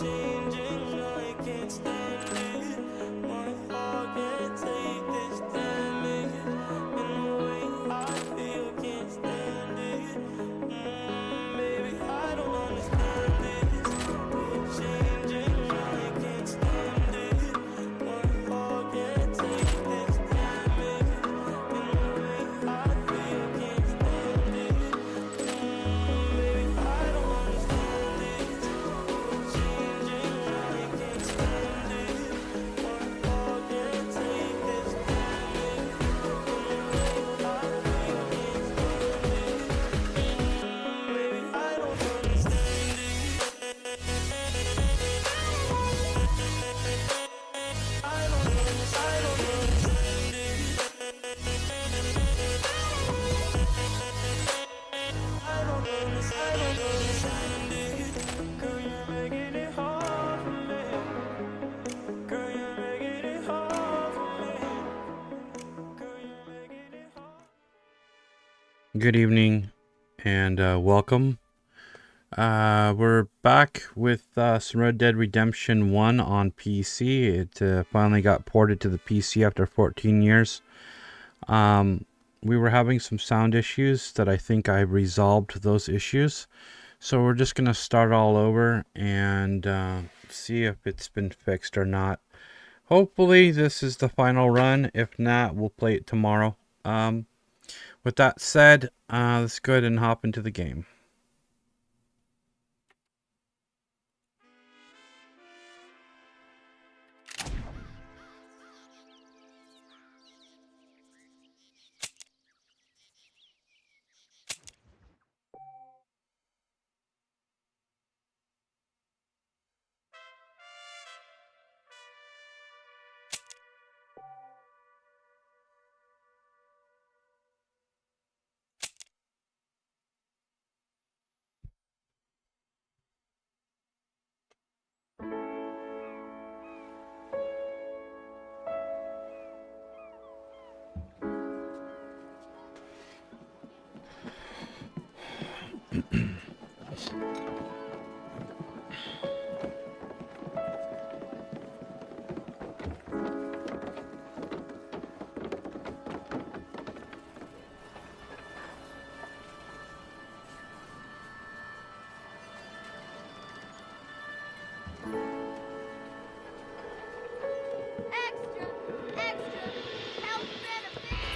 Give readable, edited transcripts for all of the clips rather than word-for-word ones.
changing, I can't stand it. My heart can't take this damage. And the way I feel, can't stand it. Baby, I don't understand this. You're changing, I can't stand it. My heart can't take this damage. And the way I feel, can't stand it. Baby, I don't understand this. You're changing, I can't stand it. My heart can't take this damage. And the way I feel, can't stand it. Baby, I don't understand it. I don't understand it. I don't understand it. Girl, you're making it hard for me. Girl, you're making it hard for me. Girl, you're making it hard. Good evening and welcome. We're back with some Red Dead Redemption 1 on PC. It finally got ported to the PC after 14 years. We were having some sound issues that I think I resolved those issues. So we're just going to start all over and see if it's been fixed or not. Hopefully this is the final run. If not, we'll play it tomorrow. With that said, let's go ahead and hop into the game. Extra, extra, health benefits,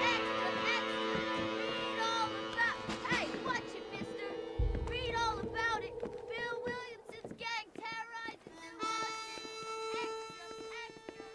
extra, read all about. Hey, watch it, mister. Read all about it. Bill Williamson's gang terrorizing the Austin. Extra, extra.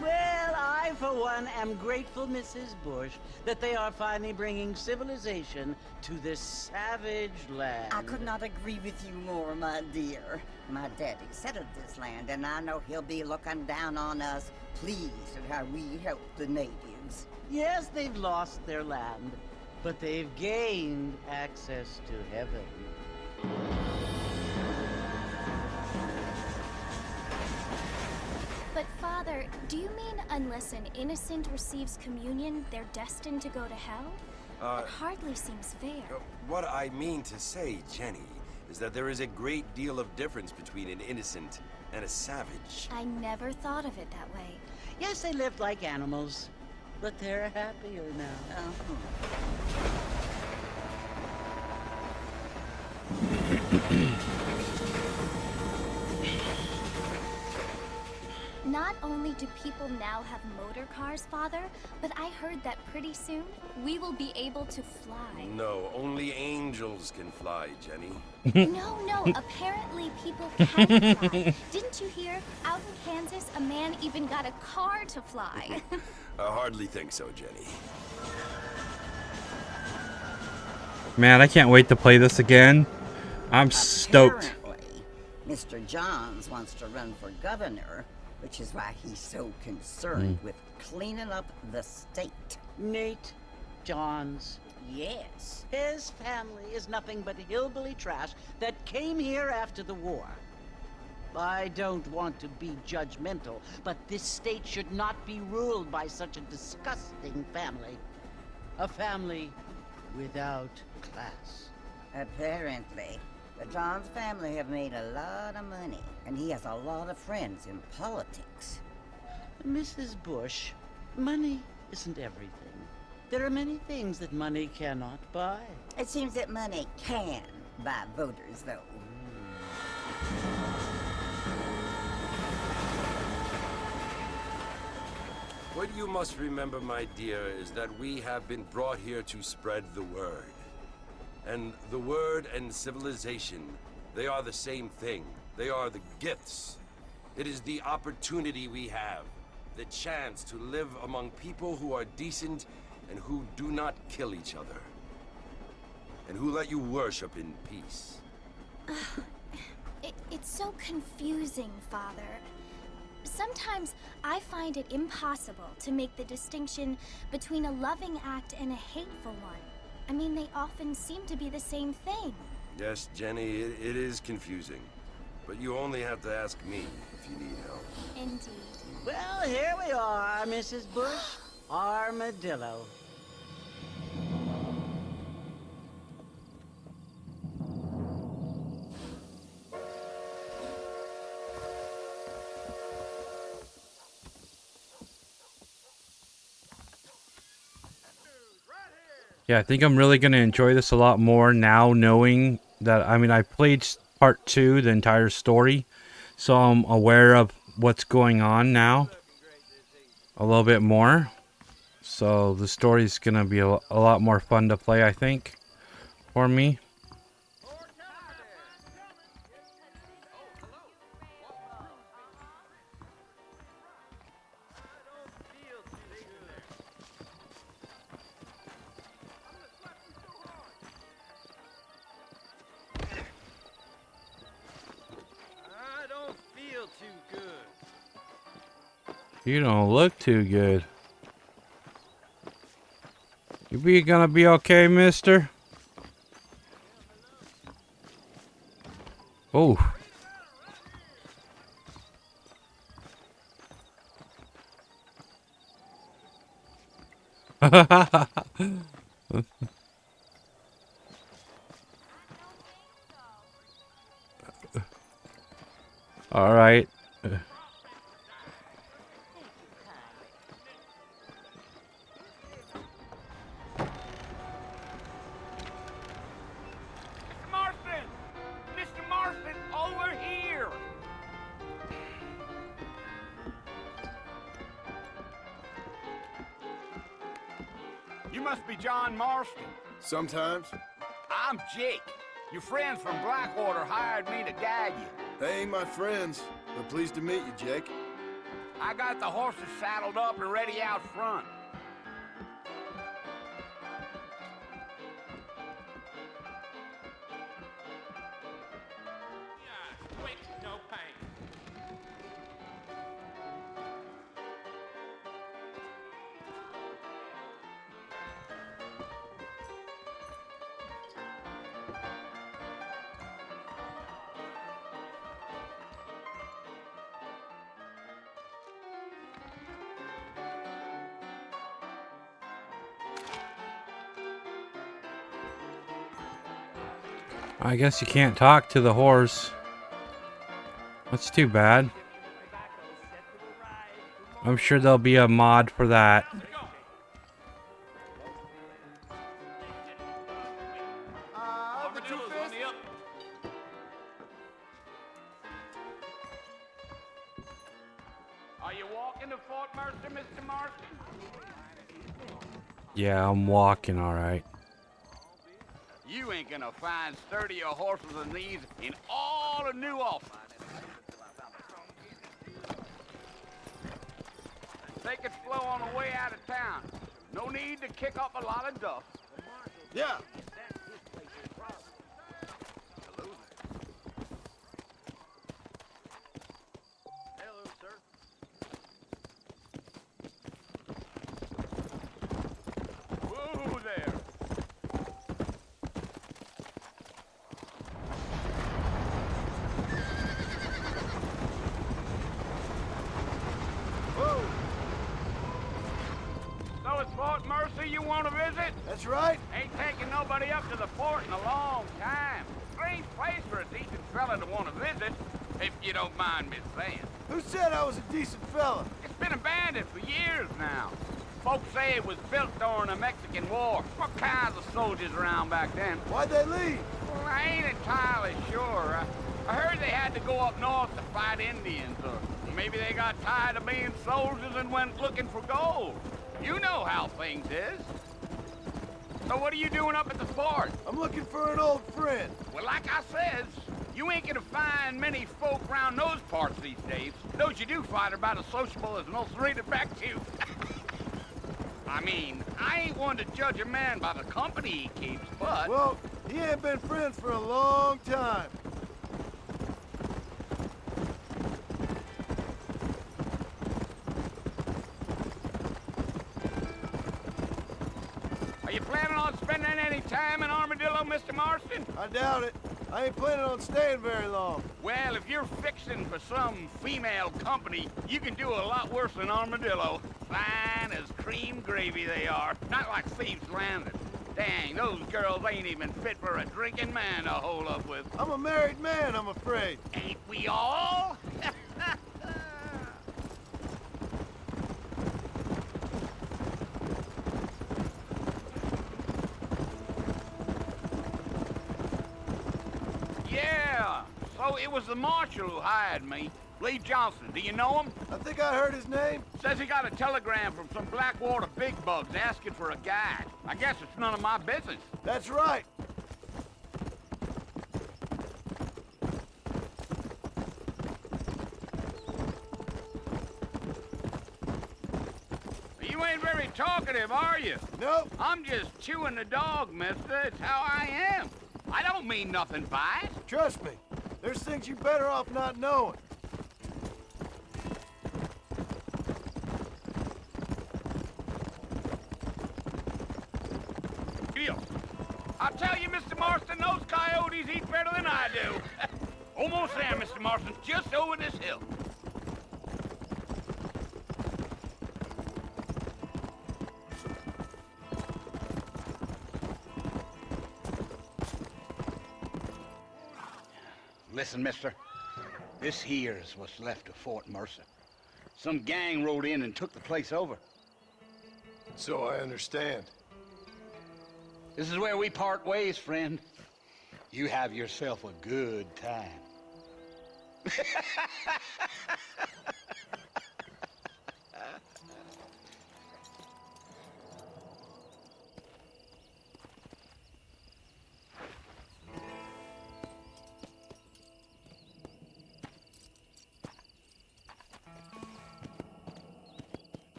Well, I, for one, am grateful, Mrs. Bush, that they are finally bringing civilization to this savage land. I could not agree with you more, my dear. My daddy settled this land, and I know he'll be looking down on us, pleased at how we help the natives. Yes, they've lost their land, but they've gained access to heaven. But Father, do you mean unless an innocent receives communion, they're destined to go to hell? It hardly seems fair. What I mean to say, Jenny, is that there is a great deal of difference between an innocent and a savage. I never thought of it that way. Yes, they lived like animals, but they're happier now. Not only do people now have motor cars, Father, but I heard that pretty soon we will be able to fly. No, only angels can fly, Jenny. No, apparently people can fly. Didn't you hear? Out in Kansas, a man even got a car to fly. I hardly think so, Jenny. Man, I can't wait to play this again. I'm stoked. Apparently, Mr. Johns wants to run for governor, which is why he's so concerned with cleaning up the state. Nate Johns. Yes. His family is nothing but hillbilly trash that came here after the war. I don't want to be judgmental, but this state should not be ruled by such a disgusting family. A family without class. Apparently. The Johns family have made a lot of money, and he has a lot of friends in politics. Mrs. Bush, money isn't everything. There are many things that money cannot buy. It seems that money can buy voters, though. What you must remember, my dear, is that we have been brought here to spread the word. And the word and civilization, they are the same thing. They are the gifts. It is the opportunity we have, the chance to live among people who are decent and who do not kill each other. And who let you worship in peace. It's so confusing, Father. Sometimes I find it impossible to make the distinction between a loving act and a hateful one. I mean, they often seem to be the same thing. Yes, Jenny, it is confusing. But you only have to ask me if you need help. Indeed. Well, here we are, Mrs. Bush. Armadillo. Yeah, I think I'm really going to enjoy this a lot more now, knowing that, I mean, I played part 2, the entire story, so I'm aware of what's going on now a little bit more. So the story's going to be a lot more fun to play, I think, for me. You don't look too good. You gonna be okay, mister? Oh. All right. You must be John Marston. Sometimes. I'm Jake. Your friends from Blackwater hired me to guide you. They ain't my friends, but pleased to meet you, Jake. I got the horses saddled up and ready out front. Quick, no pain. I guess you can't talk to the horse. That's too bad. I'm sure there'll be a mod for that. Armadillo's on the up. Are you walking to Fort Mercer, Mr. Marston? Yeah, I'm walking alright. You ain't gonna find sturdier horses than these in all of New Ulster. They could flow on the way out of town. No need to kick up a lot of dust. Yeah. Hello, sir. Whoa there. Whoa. So it's Fort Mercer you want to visit? That's right. Ain't taking nobody up to the fort in a long time. Strange place for a decent fella to want to visit, if you don't mind me saying. Who said I was a decent fella? It's been abandoned for years now. Folks say it was built during the Mexican War. What kinds of soldiers around back then? Why'd they leave? Well, I ain't entirely sure. I heard they had to go up north to fight Indians, or maybe they got tired of being soldiers and went looking for gold. You know how things is. So what are you doing up at the fort? I'm looking for an old friend. Well, like I says, you ain't gonna find many folk around those parts these days. Those you do find are about as sociable as most read it back to. I mean, I ain't one to judge a man by the company he keeps, but... Well, he ain't been friends for a long time. Are you planning on spending any time in Armadillo, Mr. Marston? I doubt it. I ain't planning on staying very long. Well, if you're fixing for some female company, you can do a lot worse than Armadillo. Fine as cream gravy they are. Not like Thieves Landing. Dang, those girls ain't even fit for a drinking man to hole up with. I'm a married man, I'm afraid. Ain't we all? Yeah, so it was the marshal who hired me. Lee Johnson, do you know him? I think I heard his name. Says he got a telegram from some Blackwater big bugs asking for a guide. I guess it's none of my business. That's right. You ain't very talkative, are you? Nope. I'm just chewing the dog, mister. It's how I am. I don't mean nothing by it. Trust me. There's things you better off not knowing. Deal. I'll tell you, Mr. Marston, those coyotes eat better than I do. Almost there, Mr. Marston. Just over this hill. Listen, mister. This here's what's left of Fort Mercer. Some gang rode in and took the place over. So I understand. This is where we part ways, friend. You have yourself a good time.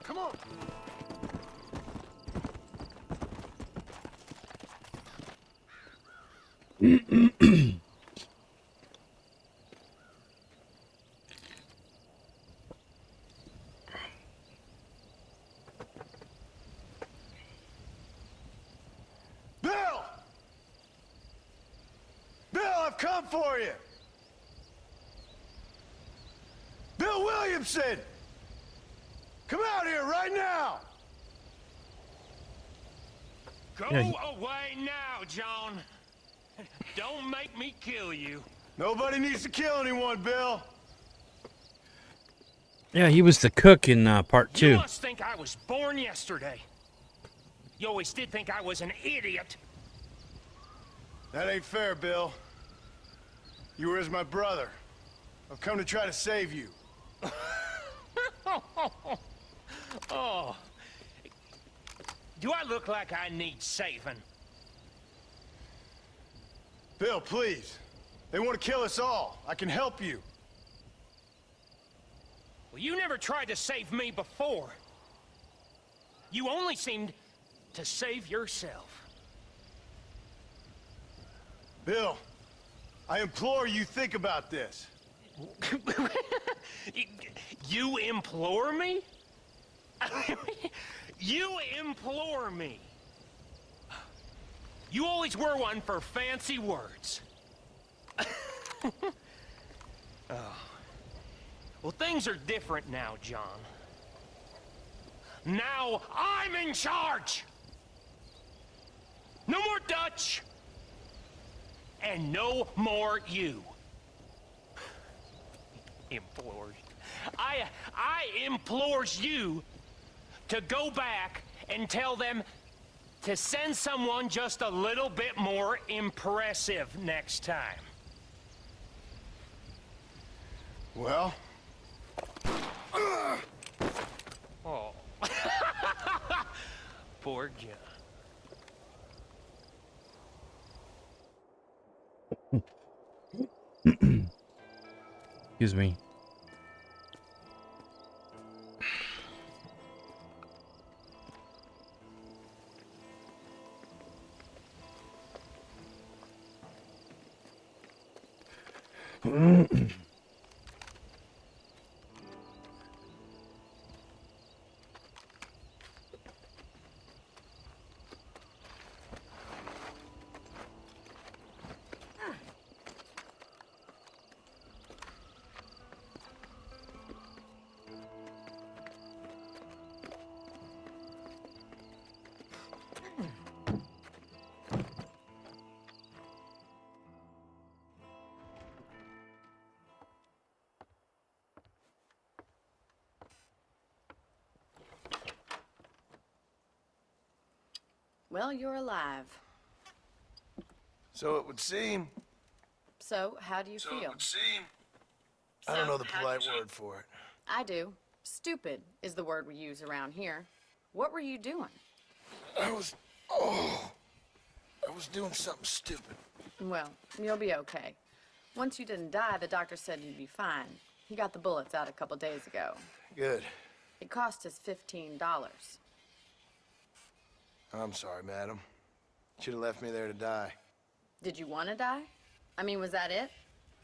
Come on. Bill! Bill, I've come for you! Bill Williamson! Come out here right now! Go Yeah, away now, John. Don't make me kill you. Nobody needs to kill anyone, Bill. Yeah, he was the cook in part You 2. must think I was born yesterday. You always did think I was an idiot. That ain't fair, Bill. You were as my brother. I've come to try to save you. Oh. Do I look like I need saving? Bill, please. They want to kill us all. I can help you. Well, you never tried to save me before. You only seemed to save yourself. Bill, I implore you think about this. You implore me? You implore me. You always were one for fancy words. Oh. Well, things are different now, John. Now I'm in charge! No more Dutch! And no more you. Implores. I implores you to go back and tell them to send someone just a little bit more impressive next time. Well? Oh. Poor John. Excuse me. Well, you're alive. So it would seem. So, how do you feel? I don't know the polite word for it. I do. Stupid is the word we use around here. What were you doing? I was doing something stupid. Well, you'll be okay. Once you didn't die, the doctor said you'd be fine. He got the bullets out a couple days ago. Good. It cost us $15. I'm sorry, madam. Should have left me there to die. Did you want to die? I mean, was that it?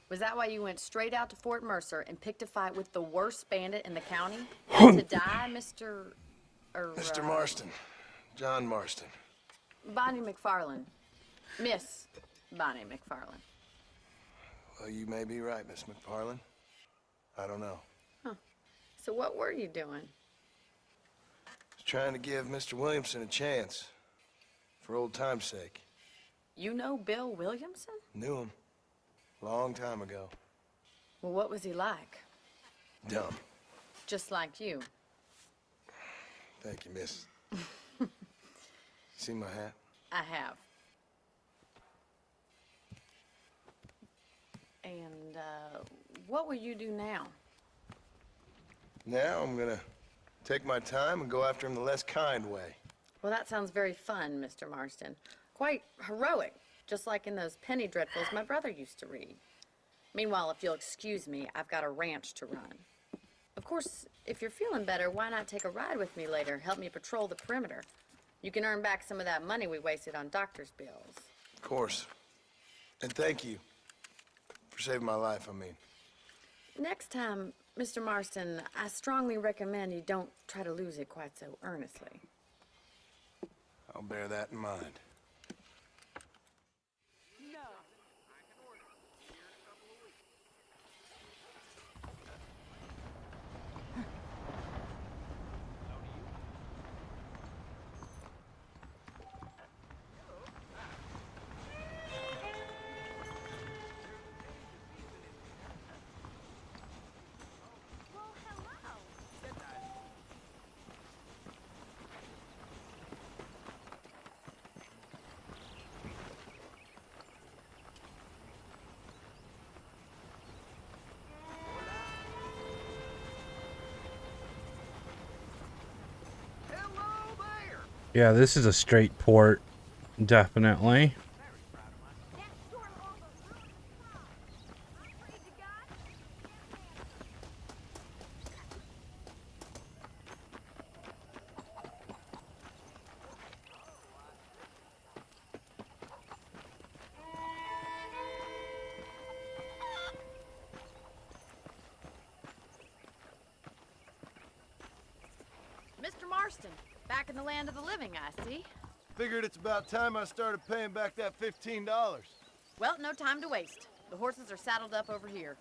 Was that why you went straight out to Fort Mercer and picked a fight with the worst bandit in the county? To die, Mr. Mr. Marston. John Marston. Bonnie McFarland. Miss Bonnie McFarland. Well, you may be right, Miss McFarland. I don't know. So what were you doing? Was trying to give Mr. Williamson a chance. For old time's sake. You know Bill Williamson? Knew him. Long time ago. Well, what was he like? Dumb. Just like you. Thank you, miss. See my hat? I have. And, what will you do now? Now I'm gonna take my time and go after him the less kind way. Well, that sounds very fun, Mr. Marston. Quite heroic, just like in those penny dreadfuls my brother used to read. Meanwhile, if you'll excuse me, I've got a ranch to run. Of course, if you're feeling better, why not take a ride with me later? Help me patrol the perimeter. You can earn back some of that money we wasted on doctor's bills. Of course. And thank you for saving my life, I mean. Next time, Mr. Marston, I strongly recommend you don't try to lose it quite so earnestly. I'll bear that in mind. Yeah, this is a straight port, definitely. That storm almost ruined the car. I prayed to God. Mr. Marston, back in the land of the living, I see. Figured it's about time I started paying back that $15. Well, no time to waste. The horses are saddled up over here.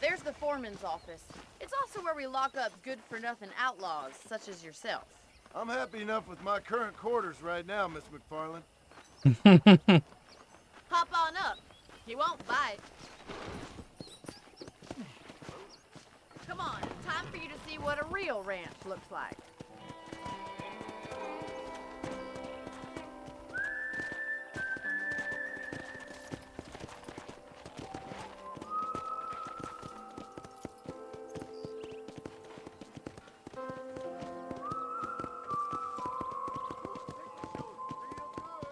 There's the foreman's office. It's also where we lock up good-for-nothing outlaws, such as yourself. I'm happy enough with my current quarters right now, Miss McFarland. Hop on up. He won't bite. Come on, time for you to see what a real ranch looks like.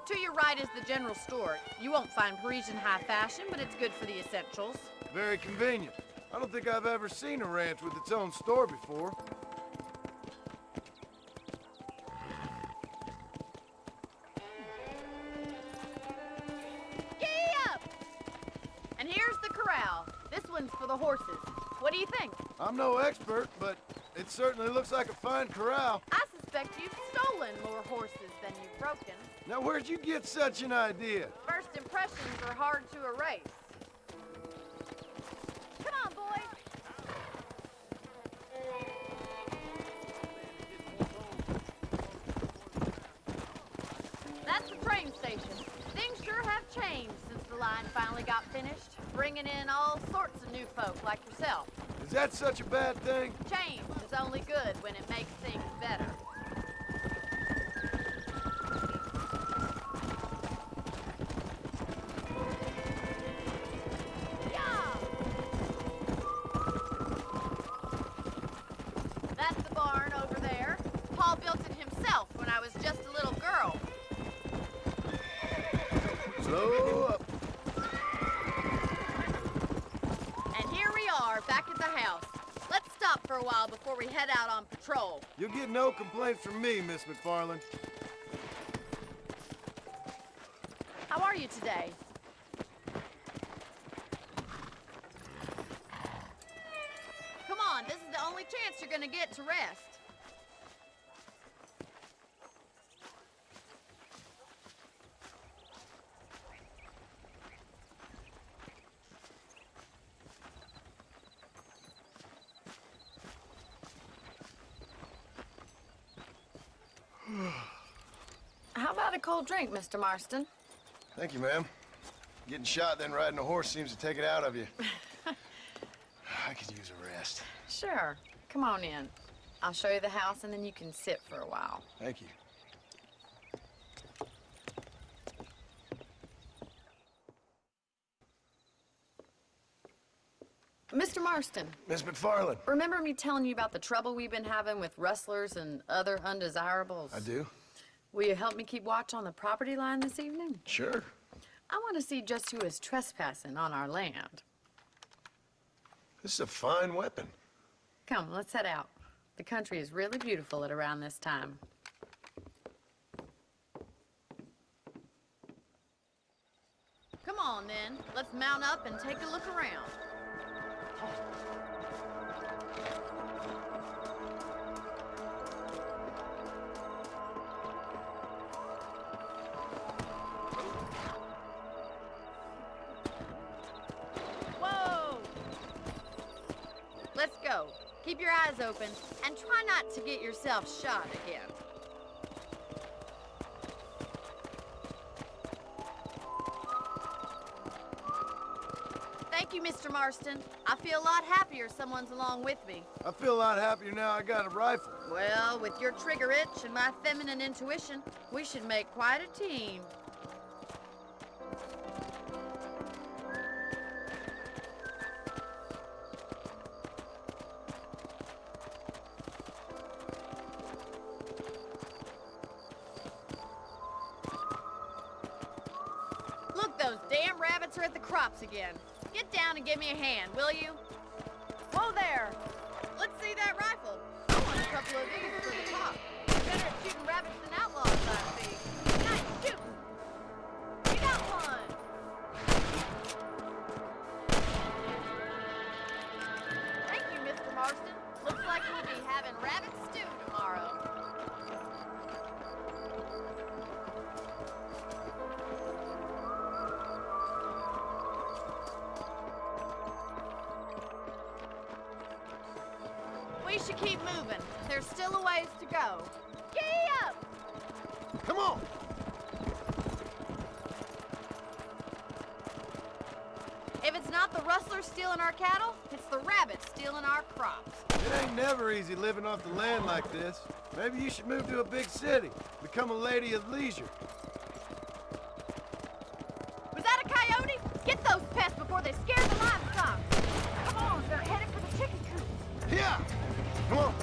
To your right is the general store. You won't find Parisian high fashion, but it's good for the essentials. Very convenient. I don't think I've ever seen a ranch with its own store before. Giddy up! And here's the corral. This one's for the horses. What do you think? I'm no expert, but it certainly looks like a fine corral. I suspect you've stolen more horses than you've broken. Now, where'd you get such an idea? First impressions are hard to erase. Come on, boys. That's the train station. Things sure have changed since the line finally got finished, bringing in all sorts of new folk like yourself. Is that such a bad thing? Change is only good when it makes things better. Yeah! That's the barn over there. Paul built it himself when I was just a little girl. Slow up. And here we are, back at the house. Let's stop for a while before we head out on patrol. You'll get no complaints from me, Miss McFarland. How are you today? Come on, this is the only chance you're gonna get to rest. How about a cold drink, Mr. Marston? Thank you, ma'am. Getting shot then riding a horse seems to take it out of you. I could use a rest. Sure. Come on in. I'll show you the house and then you can sit for a while. Thank you. Mr. Marston, Miss McFarland. remember me telling you about the trouble we've been having with rustlers and other undesirables? I do? Will you help me keep watch on the property line this evening? Sure. I want to see just who is trespassing on our land. This is a fine weapon. Come, let's head out. The country is really beautiful at around this time. Come on, then. Let's mount up and take a look around. Whoa! Let's go. Keep your eyes open and try not to get yourself shot again. Thank Thank you, Mr. Marston. I feel a lot happier someone's along with me. I feel a lot happier now I got a rifle. Well, with your trigger itch and my feminine intuition, we should make quite a team. Look, those damn rabbits are at the crops again. Get down and give me a hand, will you? Whoa there! Let's see that rifle. I want a couple of these for the top. Better at shooting rabbits than outlaws, I see. Nice shooting! You got one! Thank you, Mr. Marston. Looks like we'll be having rabbit stew tomorrow. We should keep moving. There's still a ways to go. Giddy up! Come on! If it's not the rustlers stealing our cattle, it's the rabbits stealing our crops. It ain't never easy living off the land like this. Maybe you should move to a big city. Become a lady of leisure. Was that a coyote? Get those pests before they scare the livestock. Come on, they're headed for the chicken coop. Yeah! Come on!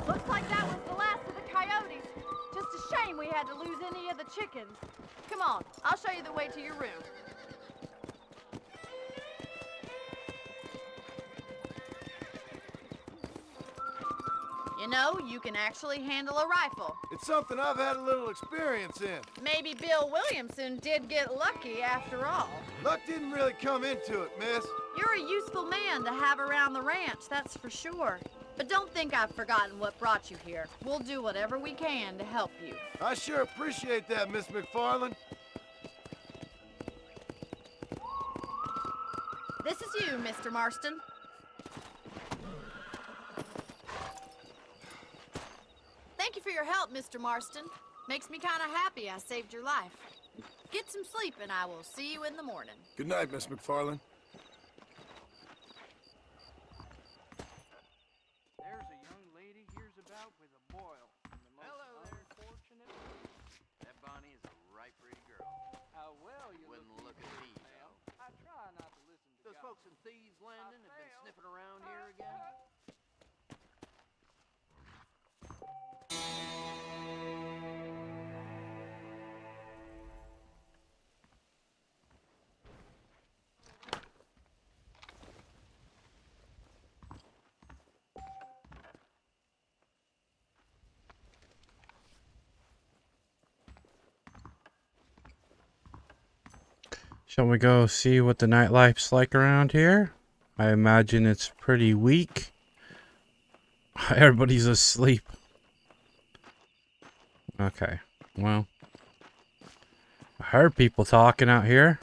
Looks like that was the last of the coyotes. Just a shame we had to lose any of the chickens. Come on, I'll show you the way to your room. You know, you can actually handle a rifle. It's something I've had a little experience in. Maybe Bill Williamson did get lucky after all. Luck didn't really come into it, miss. You're a useful man to have around the ranch, that's for sure. But don't think I've forgotten what brought you here. We'll do whatever we can to help you. I sure appreciate that, Miss McFarland. This is you, Mr. Marston. Thank you for your help, Mr. Marston. Makes me kind of happy I saved your life. Get some sleep and I will see you in the morning. Good night, Miss McFarland. There's a young lady here's about with a boil. Hello there. Unfortunate. That Bonnie is a right pretty girl. How well you Wouldn't look, look at these, ma'am. though. I try not to listen to Those gossip. folks in Thieves Landing have been sniffing around here again. Shall we go see what the nightlife's like around here? I imagine it's pretty weak. Everybody's asleep. Okay, well. I heard people talking out here.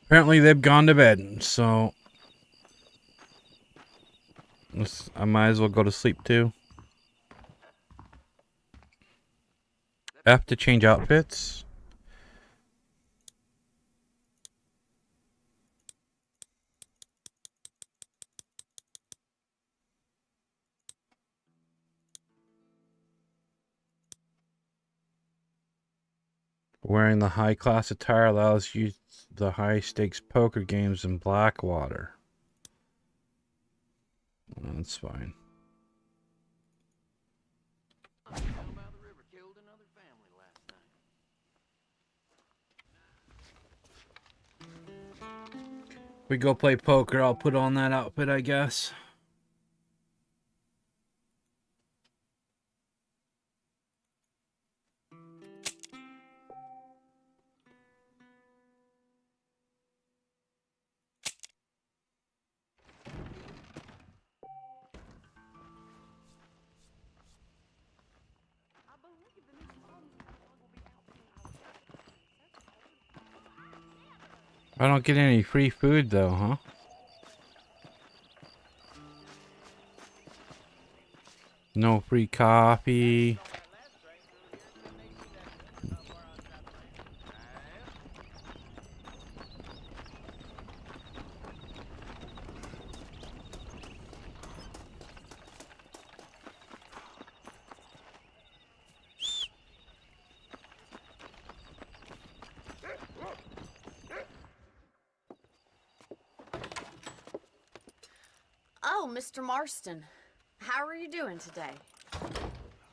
Apparently they've gone to bed, so I might as well go to sleep too. I have to change outfits. Wearing the high-class attire allows you the high-stakes poker games in Blackwater. Well, that's fine. Down by the river killed another family last night. We go play poker, I'll put on that outfit, I guess. I don't get any free food though, huh? No free coffee. Oh, Mr. Marston. How are you doing today?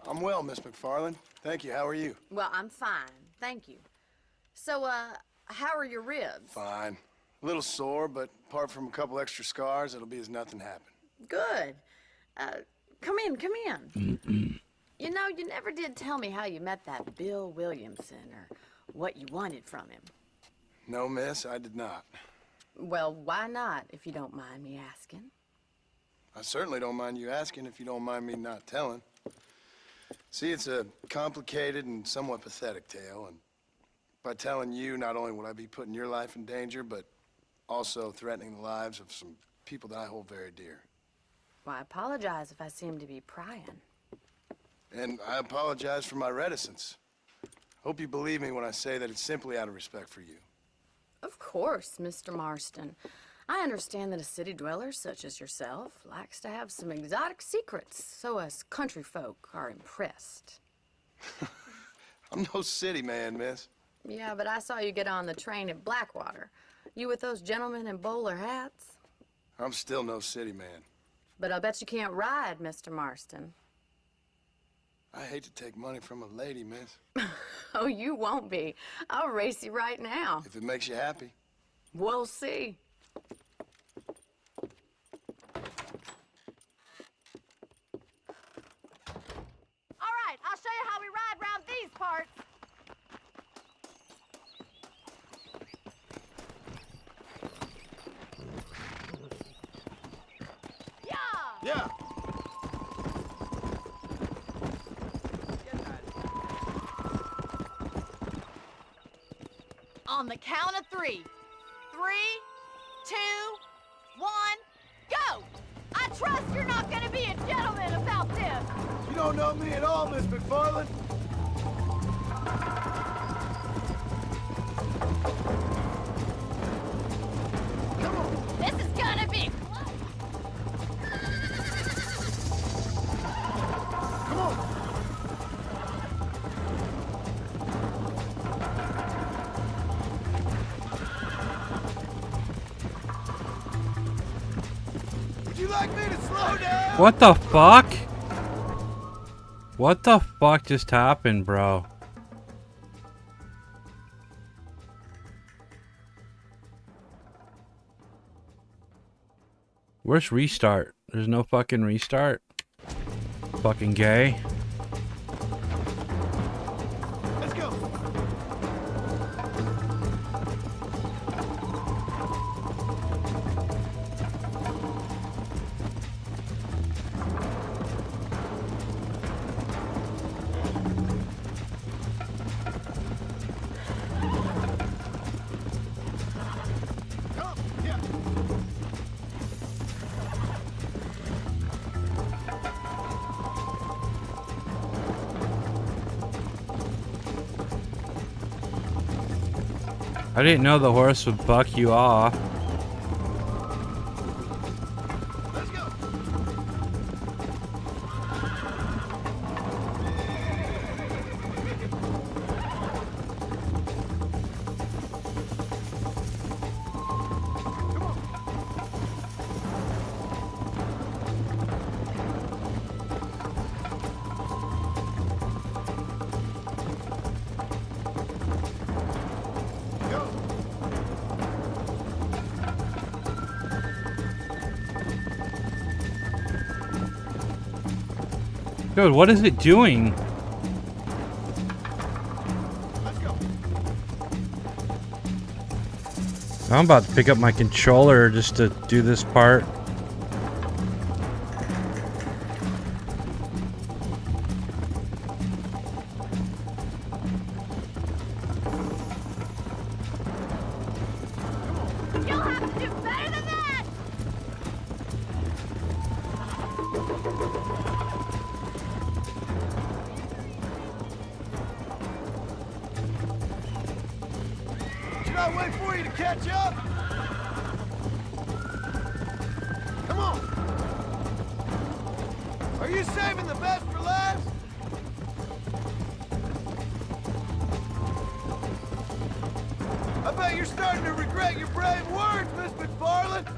I'm well, Miss McFarland. Thank you. How are you? Well, I'm fine. Thank you. So, how are your ribs? Fine. A little sore, but apart from a couple extra scars, it'll be as nothing happened. Good. Come in, come in. You know, you never did tell me how you met that Bill Williamson or what you wanted from him. No, miss, I did not. Well, why not, if you don't mind me asking? I certainly don't mind you asking if you don't mind me not telling. See, it's a complicated and somewhat pathetic tale, and by telling you, not only would I be putting your life in danger, but also threatening the lives of some people that I hold very dear. Well, I apologize if I seem to be prying. And I apologize for my reticence. Hope you believe me when I say that it's simply out of respect for you. Of course, Mr. Marston. I understand that a city dweller such as yourself likes to have some exotic secrets, so us country folk are impressed. I'm no city man, miss. Yeah, but I saw you get on the train at Blackwater. You with those gentlemen in bowler hats? I'm still no city man. But I'll bet you can't ride, Mr. Marston. I hate to take money from a lady, miss. Oh, you won't be. I'll race you right now. If it makes you happy. We'll see. All right, I'll show you how we ride round these parts. Yeah! Yeah. On the count of 3. 3, 2, 1, go! I trust you're not gonna be a gentleman about this. You don't know me at all, Miss McFarland. Come on. This is gonna be close. Come on. Would you like me to slow down? What the fuck? What the fuck just happened, bro? Where's restart? There's no fucking restart. Fucking gay. Let's go. Come, yeah. I didn't know the horse would buck you off. Let's go. Come on. Go. Dude, what is it doing? Let's go. I'm about to pick up my controller just to do this part. Come Should I wait for you to catch up? Come on. Are you saving the best for last? I bet you're starting to regret your brave words, Miss McFarland.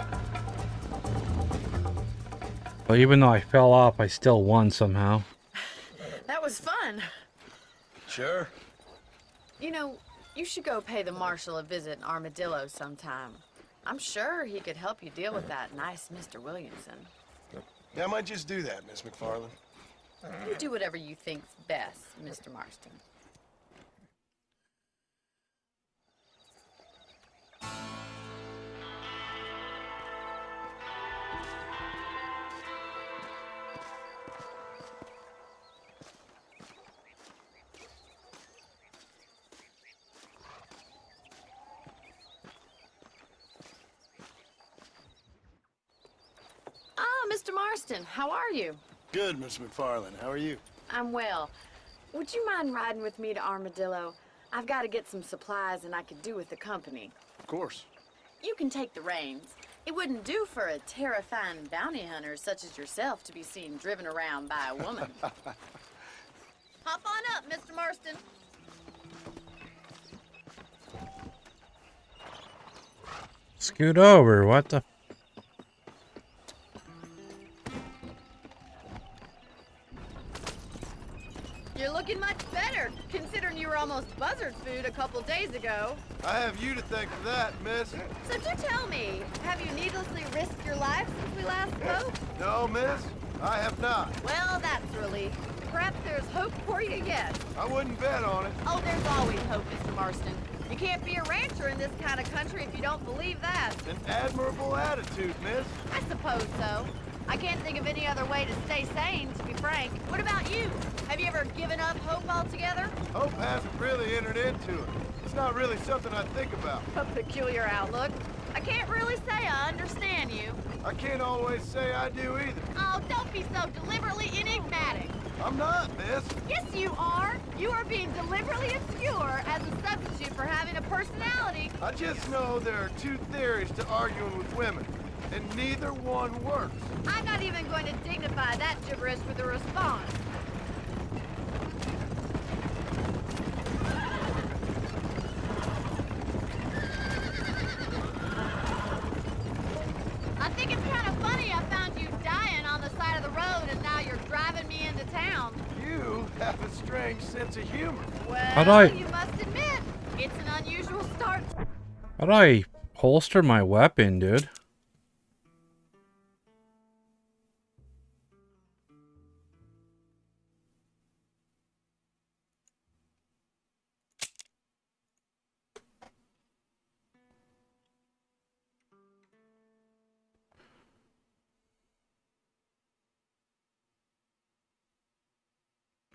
Well, even though I fell off, I still won somehow. That was fun. Sure. You know, you should go pay the marshal a visit in Armadillo sometime. I'm sure he could help you deal with that nice Mr. Williamson. Yeah, I might just do that, Miss McFarland. You do whatever you think's best, Mr. Marston. Ah, Mr. Marston, how are you? Good, Miss McFarland. How are you? I'm well. Would you mind riding with me to Armadillo? I've got to get some supplies and I could do with the company. Of course. You can take the reins. It wouldn't do for a terrifying bounty hunter such as yourself to be seen driven around by a woman. Hop on up, Mr. Marston. Scoot over, what the? You're looking much better, considering you were almost buzzard food a couple days ago. I have you to thank for that, miss. So do tell me, have you needlessly risked your life since we last spoke? No, miss. I have not. Well, that's a relief. Perhaps there's hope for you yet. I wouldn't bet on it. Oh, there's always hope, Mr. Marston. You can't be a rancher in this kind of country if you don't believe that. An admirable attitude, miss. I suppose so. I can't think of any other way to stay sane, to be frank. What about you? Have you ever given up hope altogether? Hope hasn't really entered into it. It's not really something I think about. A peculiar outlook. I can't really say I understand you. I can't always say I do either. Oh, don't be so deliberately enigmatic. I'm not, miss. Yes, you are. You are being deliberately obscure as a substitute for having a personality. I just know there are two theories to arguing with women, and neither one works. I'm not even going to dignify that gibberish with a response. I think it's kind of funny I found you dying on the side of the road and now you're driving me into town. You have a strange sense of humor. Well, you must admit, it's an unusual start. How do I holster my weapon, dude?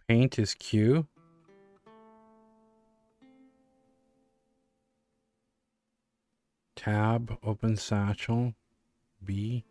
Paint is Q. Tab, open satchel, B.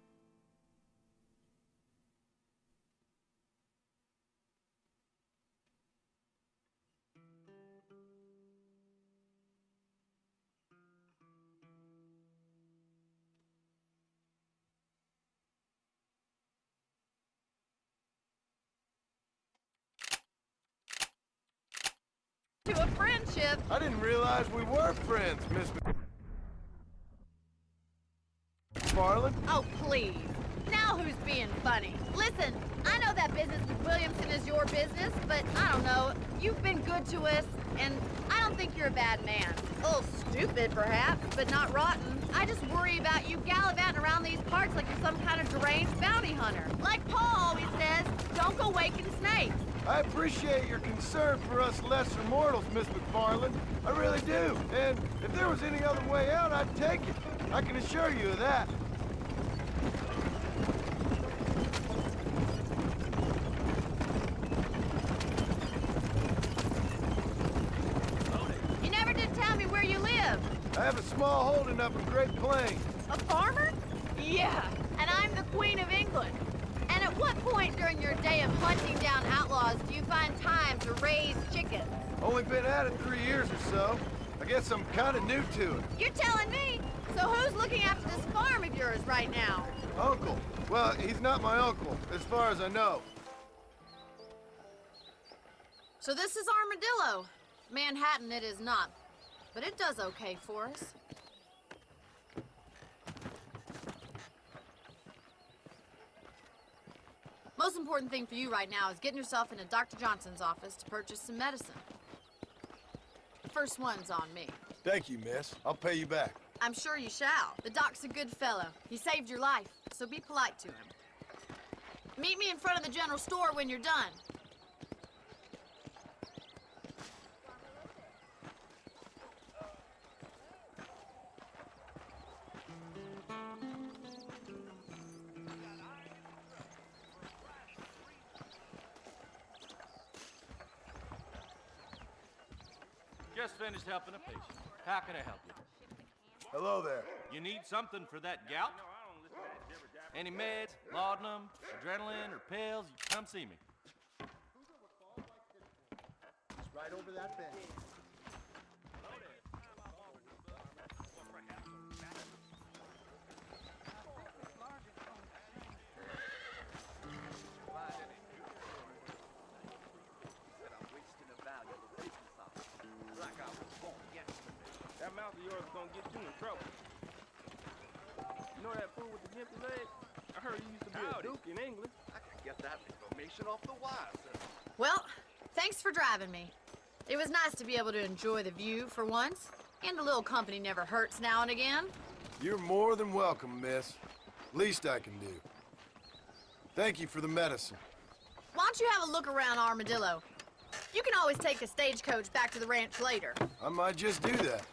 To a friendship. I didn't realize we were friends, Miss McFarland. Oh, please. Now who's being funny? Listen, I know that business with Williamson is your business, but I don't know. You've been good to us, and I don't think you're a bad man. A little stupid, perhaps, but not rotten. I just worry about you gallivanting around these parts like you're some kind of deranged bounty hunter. Like Paul always says, don't go waking snakes. I appreciate your concern for us lesser mortals, Miss McFarland. I really do. And if there was any other way out, I'd take it. I can assure you of that. You never did tell me where you live. I have a small holding up in Great Plains. A farmer? Yeah, and I'm the Queen of England. And at what point during your day of hunting down outlaws do you find time to raise chickens? Only been at it 3 years or so. I guess I'm kind of new to it. You're telling me? So who's looking after this farm of yours right now? Uncle. Well, he's not my uncle, as far as I know. So this is Armadillo. Manhattan it is not, but it does okay for us. Most important thing for you right now is getting yourself into Dr. Johnson's office to purchase some medicine. The first one's on me. Thank you, miss. I'll pay you back. I'm sure you shall. The doc's a good fellow. He saved your life, so be polite to him. Meet me in front of the general store when you're done. Just finished helping a patient. How can I help you? Hello there. You need something for that gout? Any meds, laudanum, adrenaline, or pills, you come see me. It's right over that bench. That mouth of yours is gonna get you in trouble. You know that fool with the gimpy leg? I heard he used to be a duke in England. I could get that information off the wire, sir. Well, thanks for driving me. It was nice to be able to enjoy the view for once, and a little company never hurts now and again. You're more than welcome, miss. Least I can do. Thank you for the medicine. Why don't you have a look around Armadillo? You can always take a stagecoach back to the ranch later. I might just do that.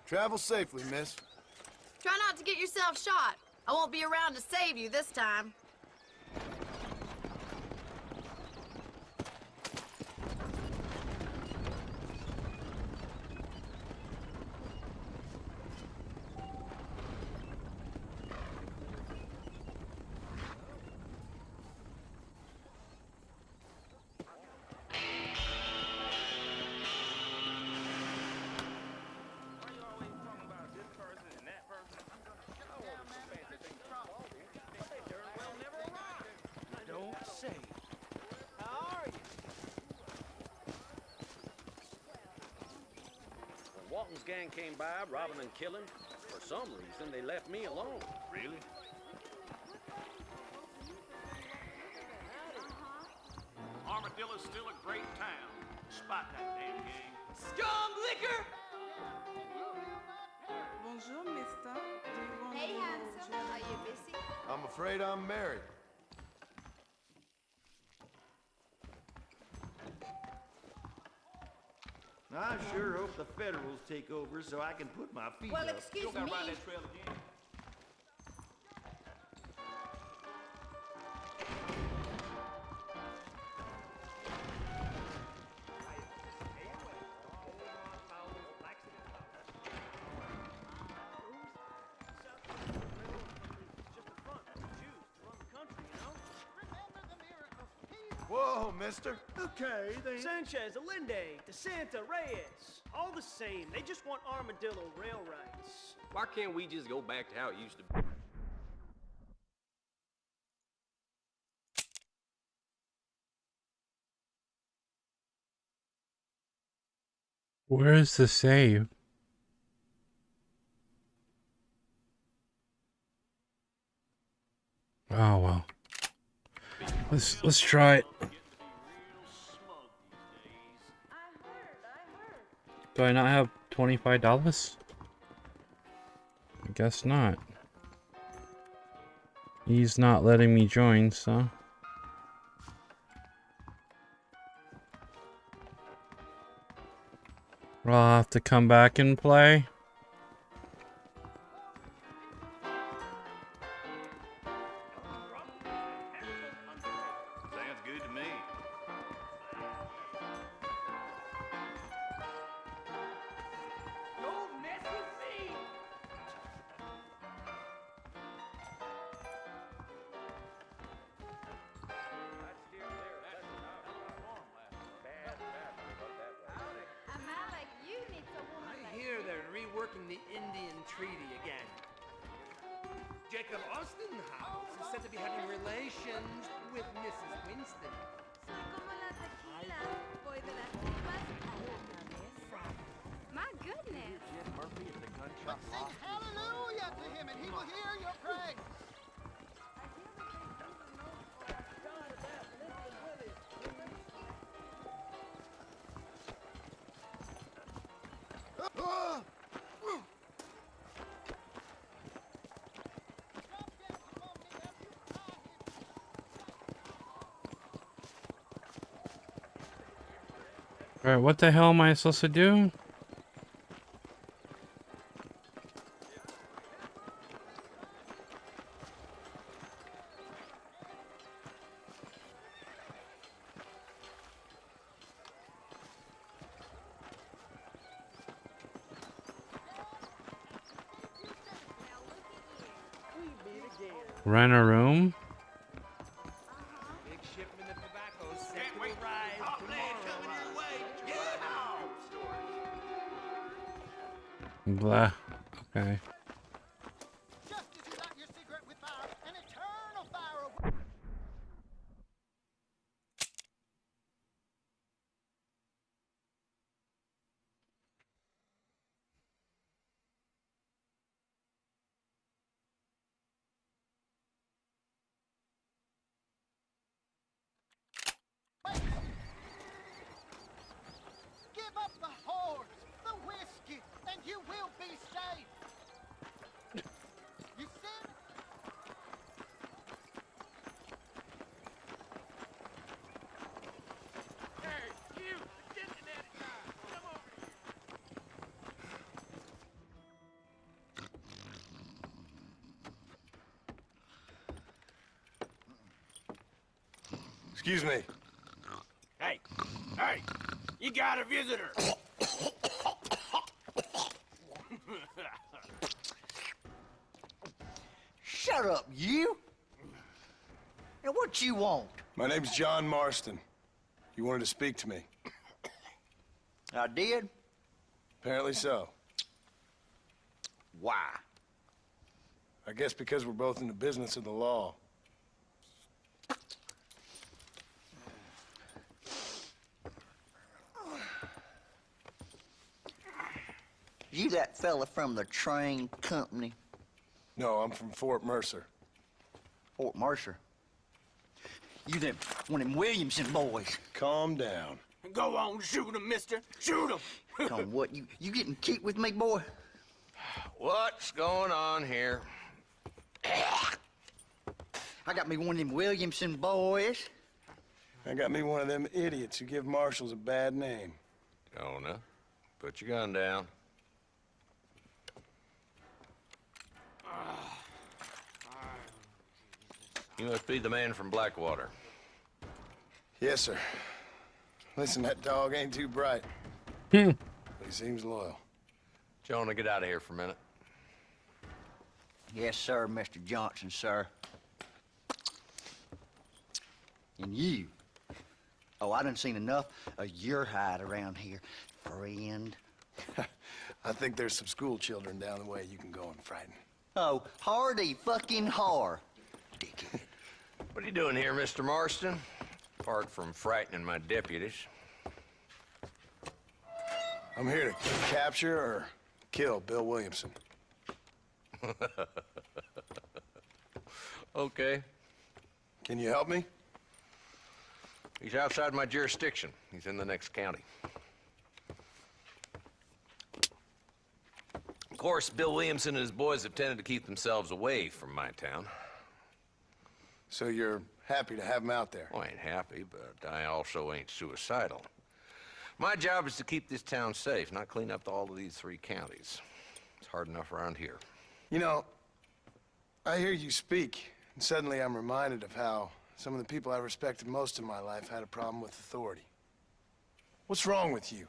Travel safely, miss. Try not to get yourself shot. I won't be around to save you this time. Why you always talking about this person and that person? They darn well never arrive. Don't say. How are you? When Walton's gang came by, robbing and killing, for some reason they left me alone. Really? Armadillo's still a great town, despite that damn gang. Strong liquor! Bonjour, mister. Do you want Hey, a handsome. little Are you busy? I'm afraid I'm married. I sure hope the Federals take over so I can put my feet Well, up. excuse You gotta me. ride that trail again. Whoa, mister. Okay, then. Sanchez, Allende, DeSanta, Reyes. All the same, they just want Armadillo rail rights. Why can't we just go back to how it used to be? Where's the save? Oh well. Let's try it. Do I not have $25? I guess not. He's not letting me join, so. Well, I'll have to come back and play. Sounds good to me. Don't mess with me! A man like you needs a woman like me. invoking the Indian Treaty again. Jacob Ostenhouse is said to be having relations with Mrs. Winston. My goodness. Murphy at the gun shop. Sing hallelujah to him, and he will hear your praise. Alright, what the hell am I supposed to do? Rent a room? Big shipment of tobacco set to arrive tomorrow. Blah. Okay. Just as you light your cigarette with fire, an eternal fire. Give up the whores, the whiskey, and you will be safe. You see? Hey, you, the Cincinnati guy, come over here. Excuse me. Hey, hey, you got a visitor. Shut up, you. And what you want? My name's John Marston. You wanted to speak to me. I did. Apparently so. Why? I guess because we're both in the business of the law. You that fella from the train company? No, I'm from Fort Mercer. Fort Mercer? You them, one of them Williamson boys. Calm down. Go on, shoot him, mister. Shoot him. Come, what, you getting kicked with me, boy? What's going on here? I got me one of them Williamson boys. I got me one of them idiots who give marshals a bad name. Jonah, put your gun down. You must be the man from Blackwater. Yes, sir. Listen, that dog ain't too bright. Hmm. But he seems loyal. Jonah, get out of here for a minute. Yes, sir, Mr. Johnson, sir. And you. Oh, I done seen enough of your hide around here, friend. I think there's some school children down the way you can go and frighten. Oh, hardy fucking har. What are you doing here, Mr. Marston? Apart from frightening my deputies. I'm here to capture or kill Bill Williamson. Okay. Can you help me? He's outside my jurisdiction. He's in the next county. Of course, Bill Williamson and his boys have tended to keep themselves away from my town. So you're happy to have him out there? Well, I ain't happy, but I also ain't suicidal. My job is to keep this town safe, not clean up all of these 3 counties. It's hard enough around here. You know, I hear you speak, and suddenly I'm reminded of how some of the people I respected most in my life had a problem with authority. What's wrong with you?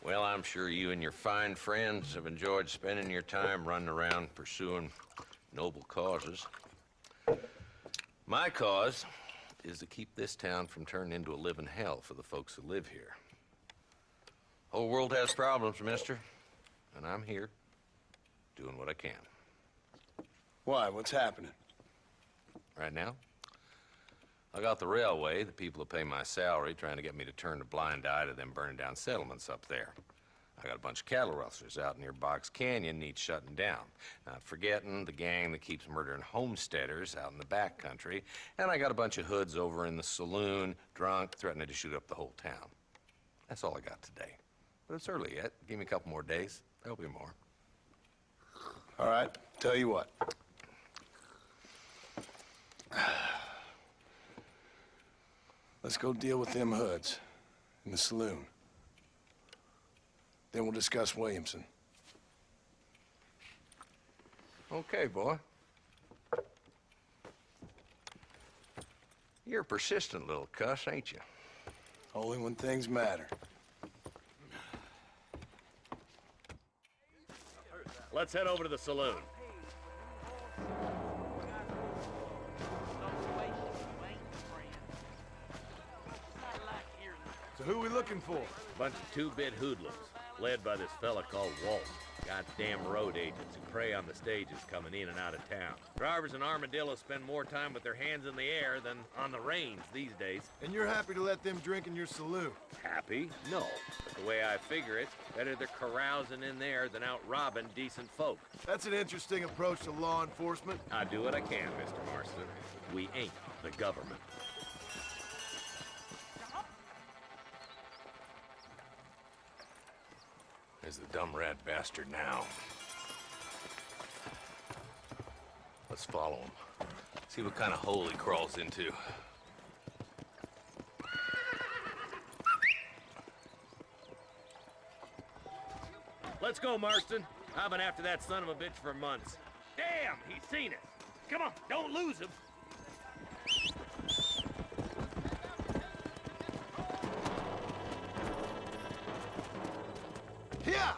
Well, I'm sure you and your fine friends have enjoyed spending your time running around pursuing noble causes. My cause is to keep this town from turning into a living hell for the folks who live here. Whole world has problems, mister. and I'm here doing what I can. Why? What's happening? Right now, I got the railway, the people who pay my salary, trying to get me to turn a blind eye to them burning down settlements up there. I got a bunch of cattle rustlers out near Box Canyon needs shutting down. Not forgetting the gang that keeps murdering homesteaders out in the back country. And I got a bunch of hoods over in the saloon, drunk, threatening to shoot up the whole town. That's all I got today. But it's early yet. Give me a couple more days. There'll be more. All right, tell you what. Let's go deal with them hoods in the saloon. Then we'll discuss Williamson. Okay, boy. You're a persistent little cuss, ain't you? Only when things matter. Let's head over to the saloon. So who are we looking for? Bunch of two-bit hoodlums, led by this fella called Walt. Goddamn road agents who prey on the stages coming in and out of town. Drivers in Armadillo spend more time with their hands in the air than on the reins these days. And you're happy to let them drink in your saloon? Happy? No. But the way I figure it, better they're carousing in there than out robbing decent folk. That's an interesting approach to law enforcement. I do what I can, Mr. Marston. We ain't the government. There's the dumb rat bastard now. Let's follow him. See what kind of hole he crawls into. Let's go, Marston. I've been after that son of a bitch for months. Damn, he's seen us. Come on, don't lose him. Yeah!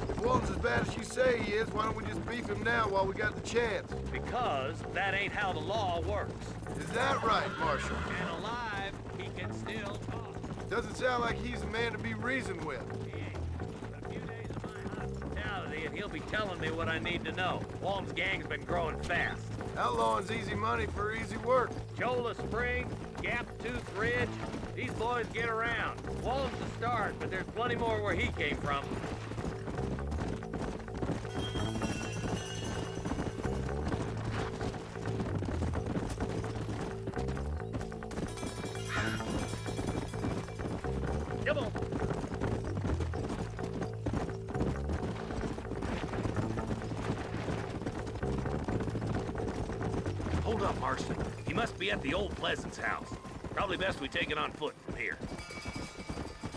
If Walton's as bad as you say he is, why don't we just beef him now while we got the chance? Because that ain't how the law works. Is that right, Marshal? And alive, he can still talk. Doesn't sound like he's a man to be reasoned with. A few days of my hospitality and he'll be telling me what I need to know. Walton's gang's been growing fast. Outlawing's easy money for easy work. Cholla Spring, Gap Tooth Ridge, these boys get around. Walton's the start, but there's plenty more where he came from. Come on. Hold up, Marston. He must be at the old Pleasance house. Probably best we take it on foot from here.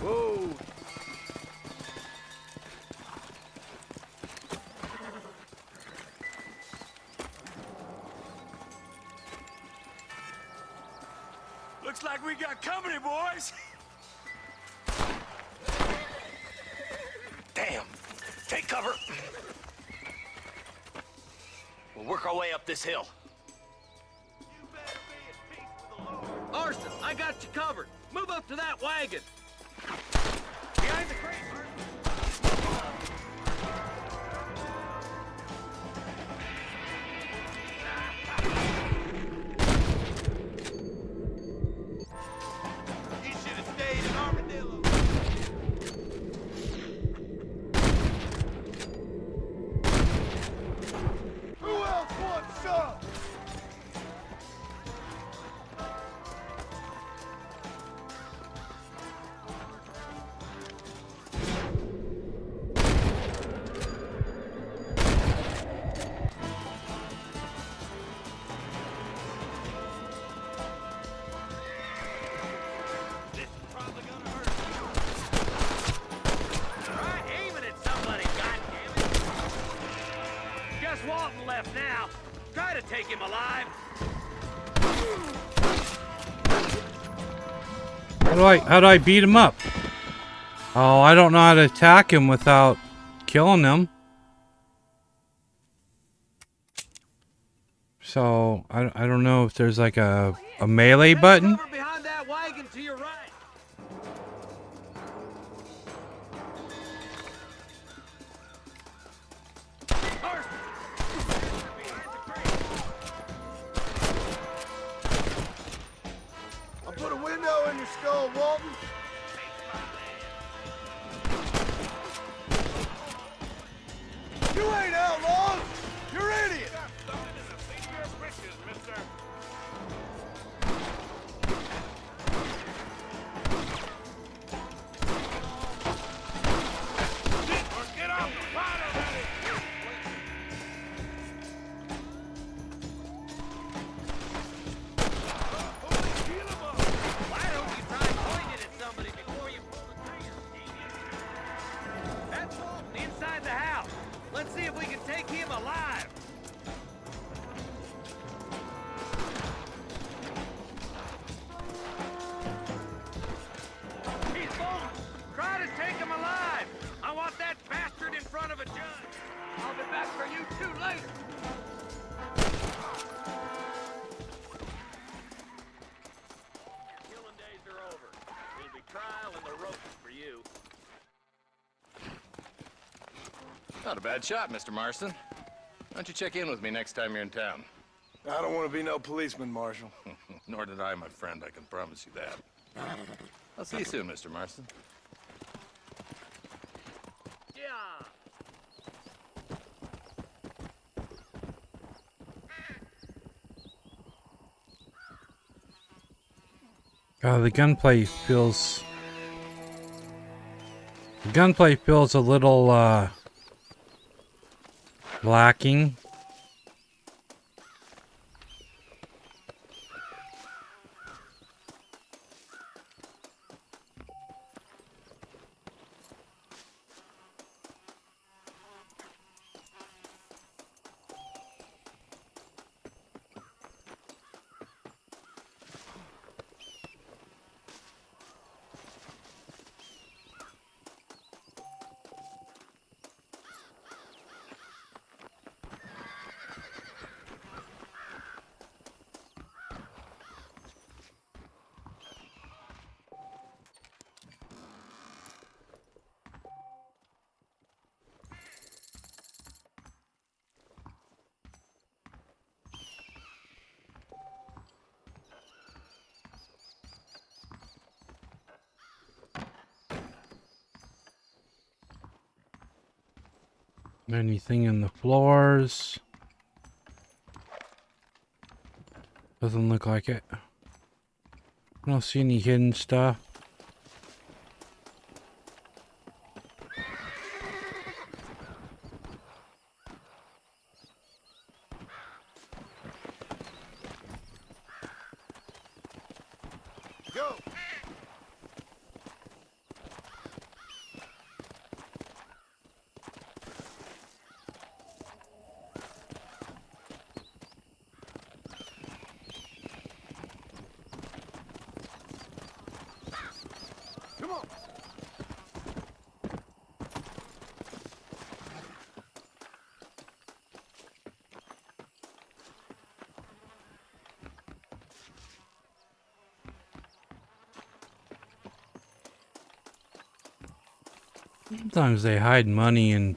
Whoa! Looks like we got company, boys. Damn. Take cover. We'll work our way up this hill. Marston, I got you covered. Move up to that wagon. Behind the crate, Marston. You should have stayed in Armadillo. Who else wants some? Try aiming at somebody, goddammit. Guess Walton left now. Try to take him alive. How do I beat him up? Oh, I don't know how to attack him without killing him. So I don't know if there's like a melee button. Cover behind that wagon to your right. your skull, Walton? You ain't outlaws! You're idiots! Get off the pot already! Why don't you try pointing it at somebody before you pull the trigger, genius? That's Walton inside the house. Let's see if we can take him alive. He's Bolton. Try to take him alive. I want that bastard in front of a judge. I'll be back for you two later. Your killing days are over. It'll be trial and the ropes for you. Not a bad shot, Mr. Marston. Why don't you check in with me next time you're in town? I don't want to be no policeman, Marshal. Nor did I, my friend, I can promise you that. I'll see you soon, Mr. Marston. Yeah. The gunplay feels... The gunplay feels a little, lacking. Anything in the floors? Doesn't look like it. I don't see any hidden stuff. Go! Come on! Sometimes they hide money in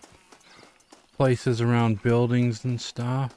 places around buildings and stuff.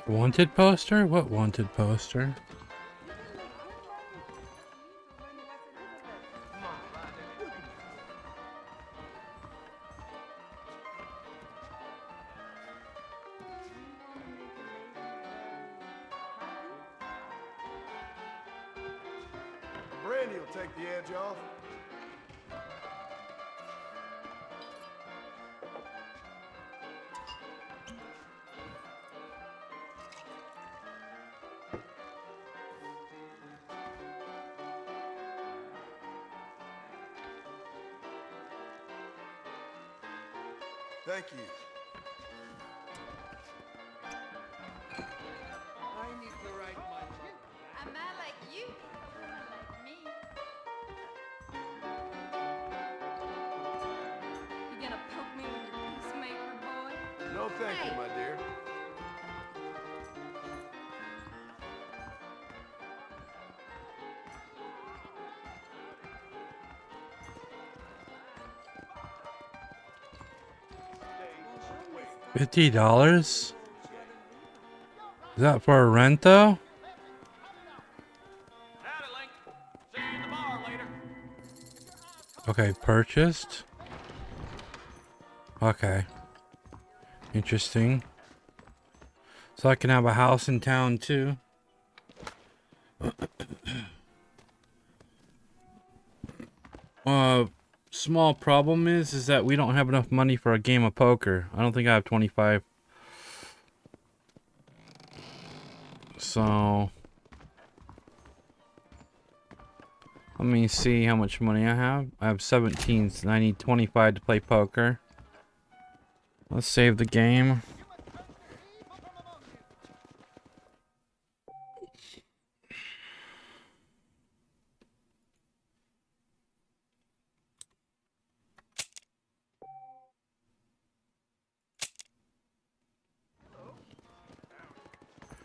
Wanted poster? What wanted poster? Brandy will take the edge off. Thank you. I need to write my mother. A man like you, a woman like me. You gonna poke me with your peacemaker, boy? No thank you, my dear. $50? Is that for a rent though? Okay, purchased. Okay. Interesting. So I can have a house in town too. Small problem is that we don't have enough money for a game of poker. I don't think I have 25. So let me see how much money I have. I have 17, and I need 25 to play poker. Let's save the game.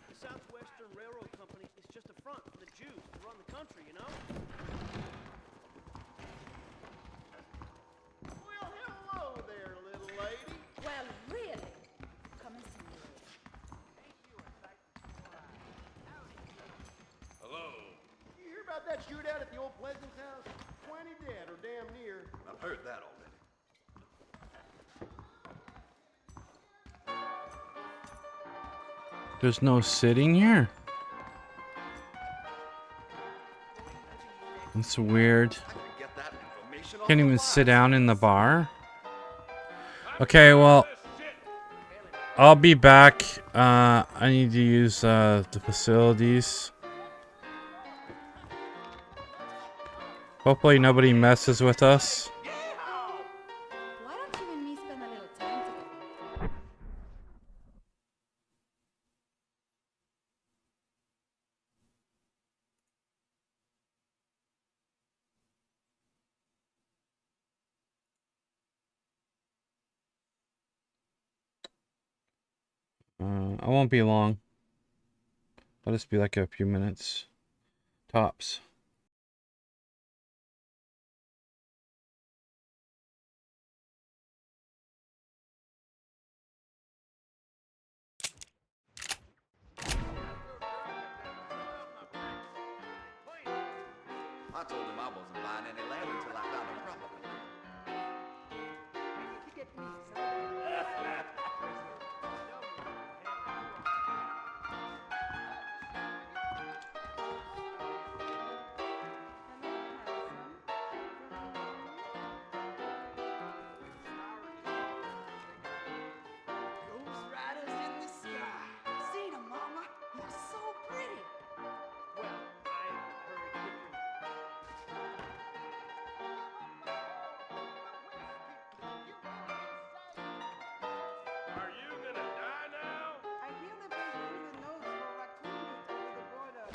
The Southwestern Railroad Company is just a front for the Jews to run the country, you know? Well, hello there, little lady. Well, really? Come and see me. Hello. You hear about that shootout at the old Pleasance house? 20 dead or damn near. I've heard that already. There's no sitting here. That's weird. Can't even sit down in the bar. Okay, well, I'll be back. I need to use the facilities. Hopefully nobody messes with us. Why don't you and me spend a little time together? I won't be long. I'll just be like a few minutes. Tops. I told him I wasn't buying any land until I found a property. Ghost riders in the sky. Seen him, Mama. You're so pretty. Well, I heard different. Are you gonna die now? I hear that they're putting a nose for raccoon meat over the border.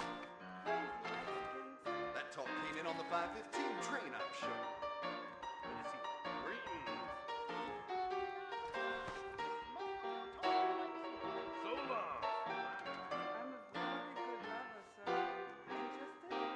Crazy Mexicans. That talk came in on the 515 train, I'm sure. Greetings. So long. I'm a very good lover, sir. Interested?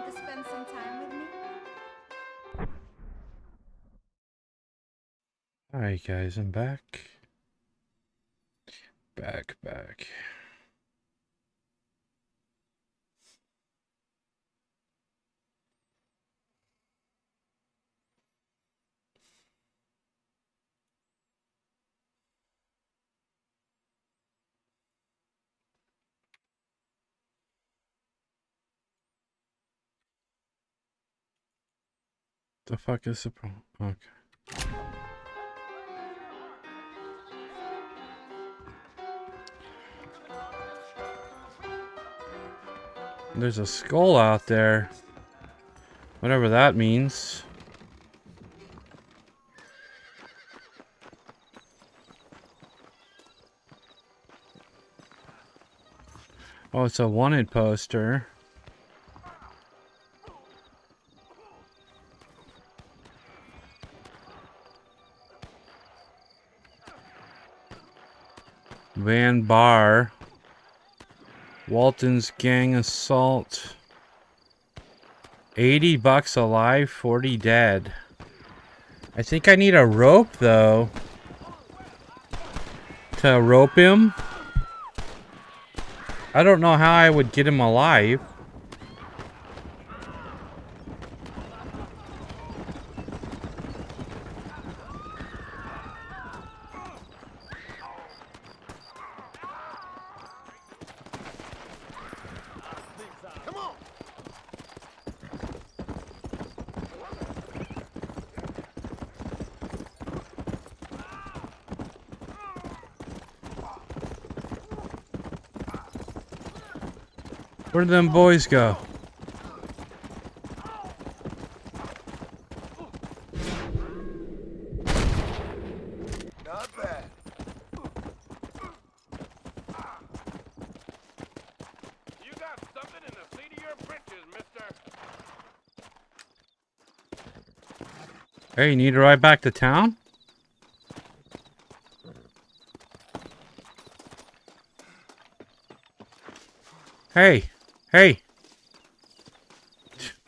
to spend some time with me? Alright guys, I'm back. Back. The fuck is the problem? Okay. There's a skull out there. Whatever that means. Oh, it's a wanted poster. Van Bar. Walton's gang assault. 80 bucks alive, 40 dead. I think I need a rope though. To rope him. I don't know how I would get him alive. Where did them boys go? Not bad. You got something in the seat of your britches, mister. Hey, you need to ride back to town? Hey!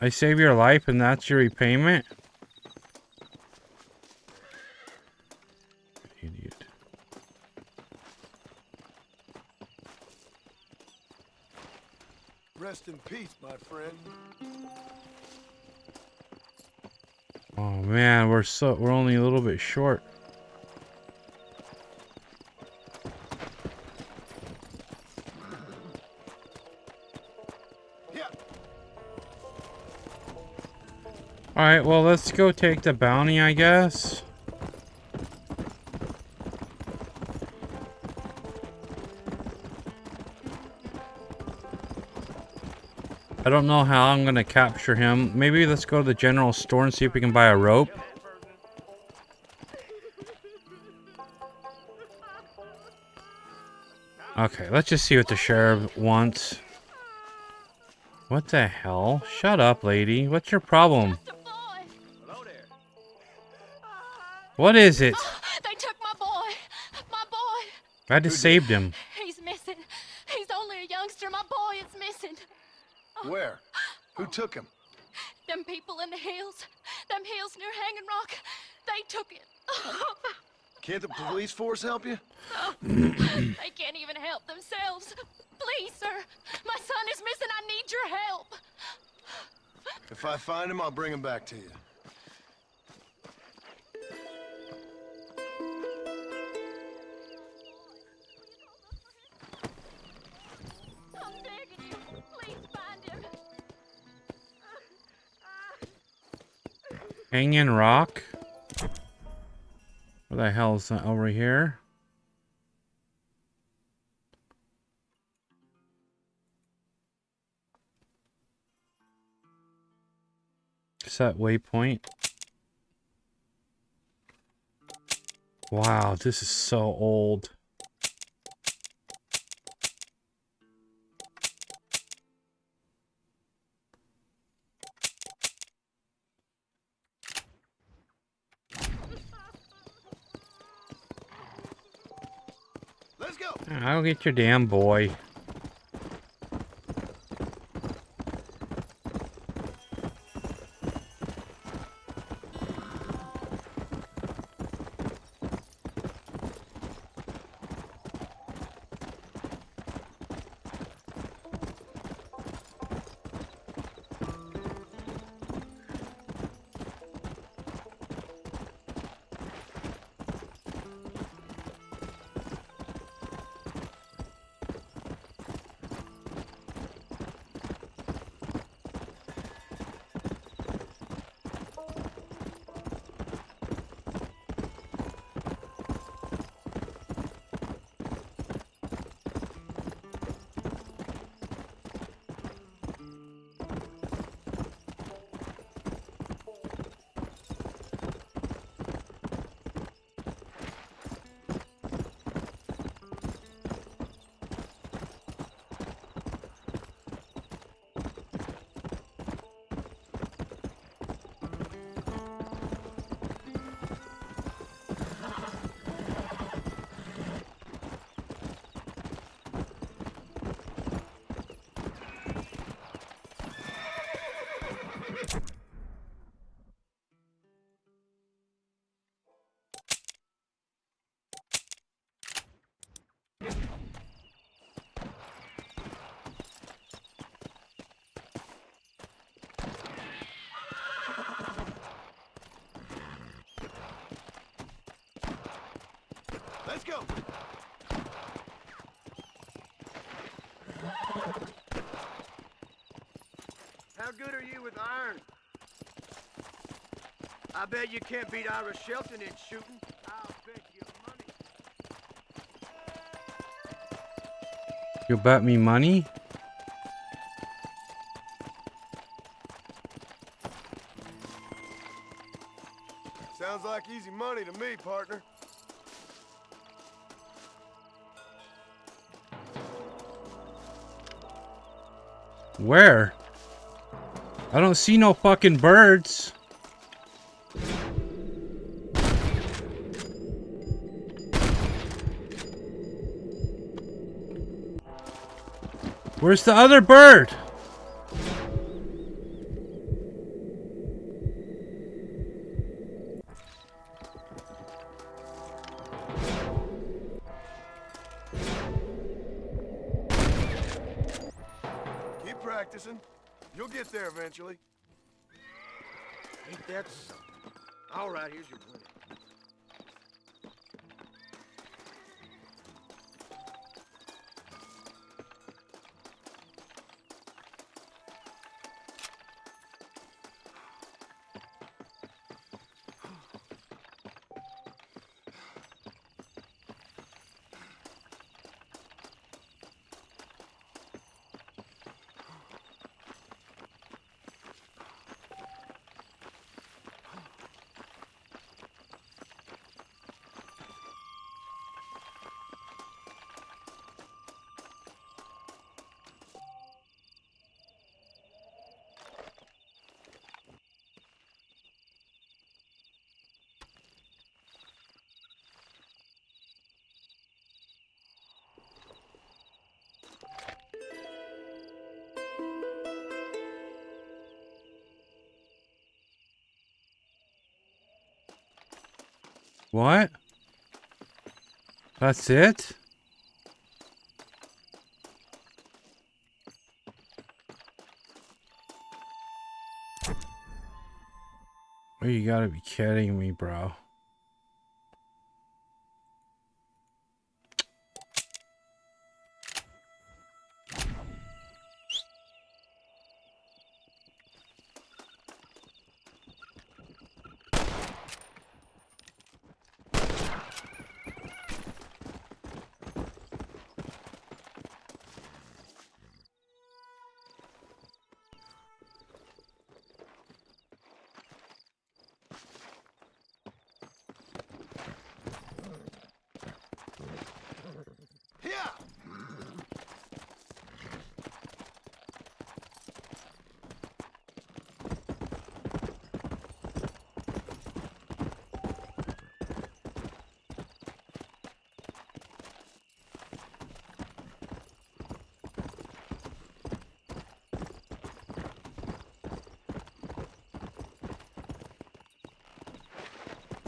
I save your life and that's your repayment? Idiot. Rest in peace, my friend. Oh man, we're only a little bit short. Alright, well, let's go take the bounty, I guess. I don't know how I'm gonna capture him. Maybe let's go to the general store and see if we can buy a rope. Okay, let's just see what the sheriff wants. What the hell? Shut up, lady. What's your problem? What is it? They took my boy. My boy. I just saved him. He's missing. He's only a youngster. My boy is missing. Where? Who took him? Them people in the hills. Them hills near Hanging Rock. They took it. Can't the police force help you? They can't even help themselves. Please, sir. My son is missing. I need your help. If I find him, I'll bring him back to you. I'm begging you. Please find him. Hanging Rock? Where the hell is that? Over here? Set waypoint. Wow, this is so old. Let's go. I'll get your damn boy. go. How good are you with iron? I bet you can't beat Ira Shelton in shooting. I'll bet you money. You bet me money? Sounds like easy money to me, partner. Where? I don't see no fucking birds. Where's the other bird? Keep practicing. You'll get there eventually. Ain't that something? All right, here's your winning. What? That's it? Oh, you gotta be kidding me, bro.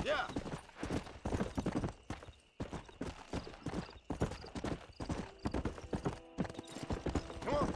Yeah. Come on.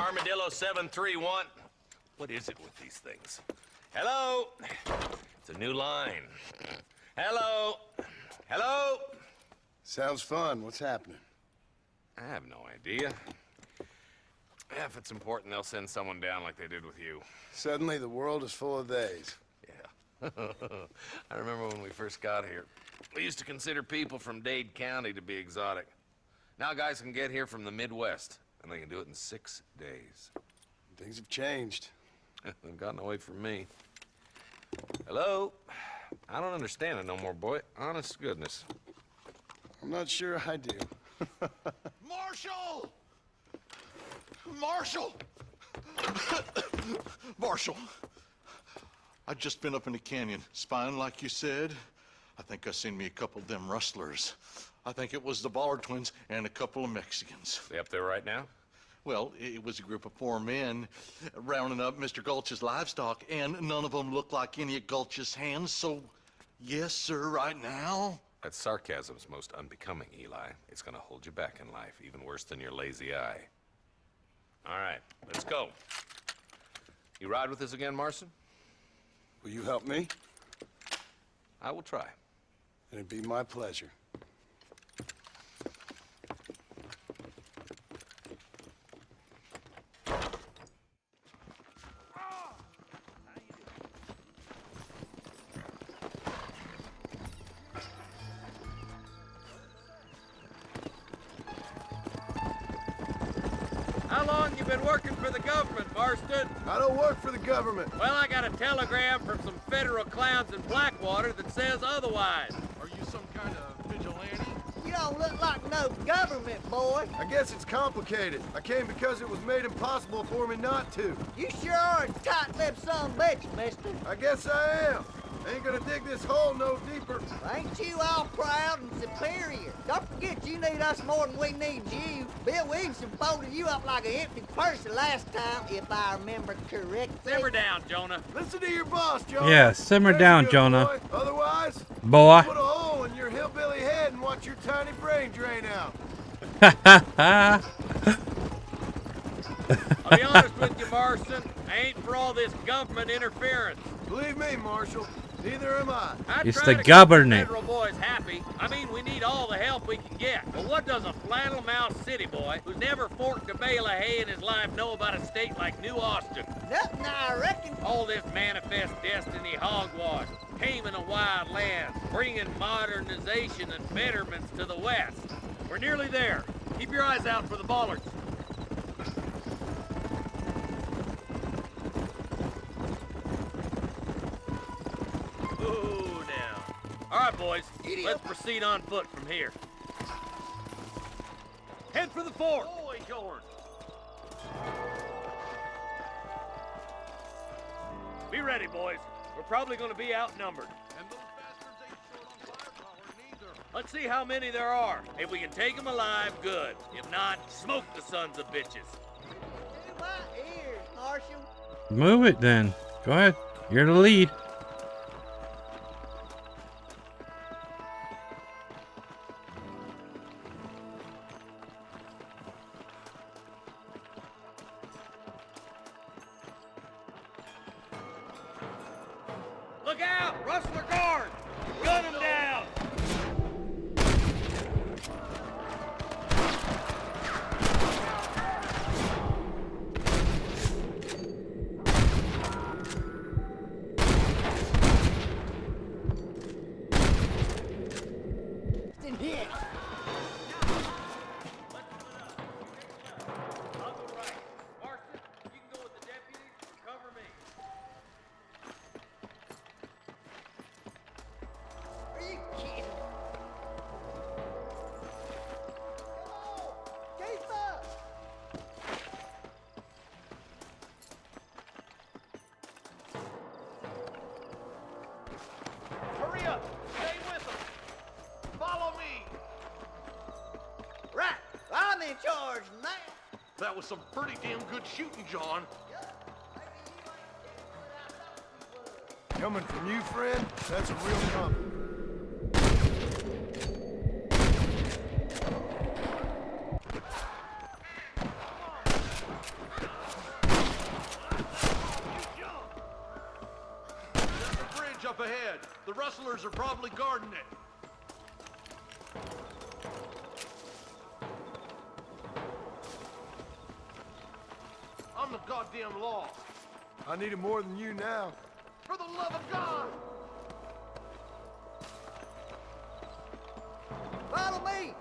Armadillo 731. What is it with these things? Hello? It's a new line. Hello? Hello? Sounds fun. What's happening? I have no idea. Yeah, if it's important, they'll send someone down like they did with you. Suddenly, the world is full of theys. Yeah. I remember when we first got here. We used to consider people from Dade County to be exotic. Now guys can get here from the Midwest, and they can do it in 6 days. Things have changed. They've gotten away from me. Hello? I don't understand it no more, boy. Honest to goodness. I'm not sure I do. Marshall! Marshall! Marshall! I just been up in the canyon, spying like you said. I think I seen me a couple of them rustlers. I think it was the Ballard twins and a couple of Mexicans. They up there right now? Well, it was a group of 4 men rounding up Mr. Gulch's livestock, and none of them looked like any of Gulch's hands, so yes, sir, right now. That sarcasm's most unbecoming, Eli. It's gonna hold you back in life, even worse than your lazy eye. All right, let's go. You ride with us again, Marston? Will you help me? I will try. It'd be my pleasure. How long you been working for the government, Marston? I don't work for the government. Well, I got a telegram from some federal clowns in Blackwater that says otherwise. Are you some kind of vigilante? You don't look like no government, boy. I guess it's complicated. I came because it was made impossible for me not to. You sure are a tight-lipped son of a bitch, mister. I guess I am. Ain't gonna dig this hole no deeper. Ain't you all proud and superior? Don't forget you need us more than we need you. Bill Williamson folded you up like an empty purse the last time, if I remember correctly. Simmer down, Jonah. Listen to your boss, Jonah. Yeah, simmer There's down, good Jonah. Boy. Otherwise, Boy. put a hole in your hillbilly head and watch your tiny brain drain out. I'll be honest with you, Marston. I ain't for all this government interference. Believe me, Marshal, neither am I. It's try the to keep government. Federal boys happy. I mean, we need all the help we can get. But what does a flannel mouse city boy who's never forked a bale of hay in his life know about a state like New Austin? Nothing, I reckon. All this manifest destiny hogwash, taming a wild land, bringing modernization and betterments to the West. We're nearly there. Keep your eyes out for the Ballards. Ooh, now. All right, boys. Let's proceed on foot from here. Head for the fort. Boy, George. Be ready, boys. We're probably going to be outnumbered. And those bastards ain't short on firepower neither. Let's see how many there are. If we can take them alive, good. If not, smoke the sons of bitches. To my ears, Marshal. Move it then. Go ahead. You're the lead. Look out! Rustler guard! Gun him down! It's in here. I'll go right. Marston, you can go with the deputies and cover me. Are you kidding? Come on, keep up. Hurry up! Stay with them! Follow me! Right, I'm in charge now. That was some pretty damn good shooting, John. Coming from you, friend, that's a real compliment. up ahead. The rustlers are probably guarding it. I'm the goddamn law. I need it more than you now. For the love of God! Follow me!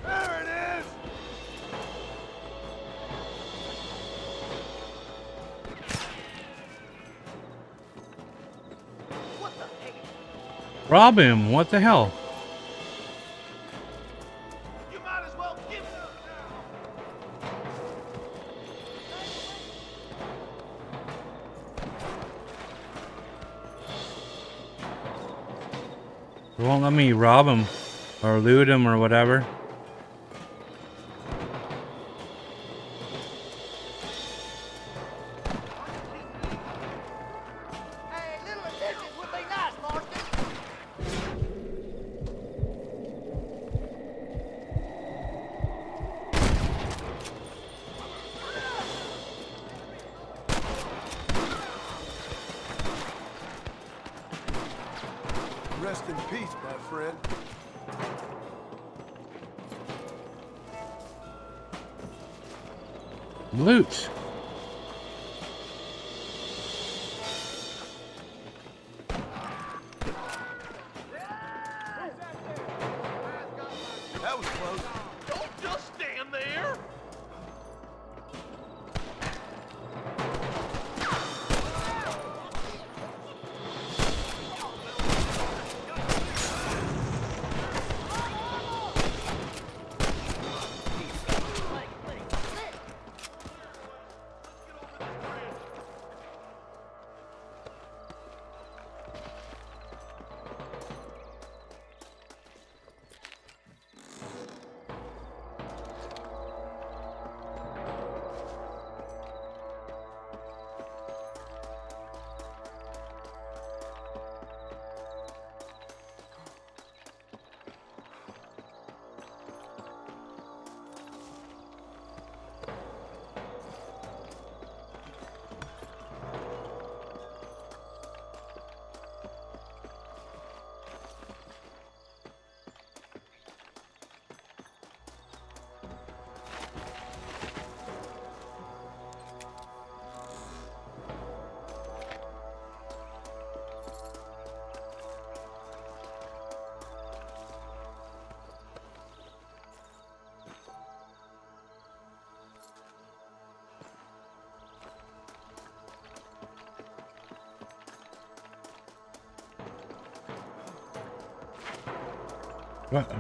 There it is! What the heck? Rob him. What the hell? You might as well give it up They won't let me rob him or loot him or whatever. Hey, little assistance would be nice, Marston. Rest in peace, my friend. Loot. That was close. Don't just stand there!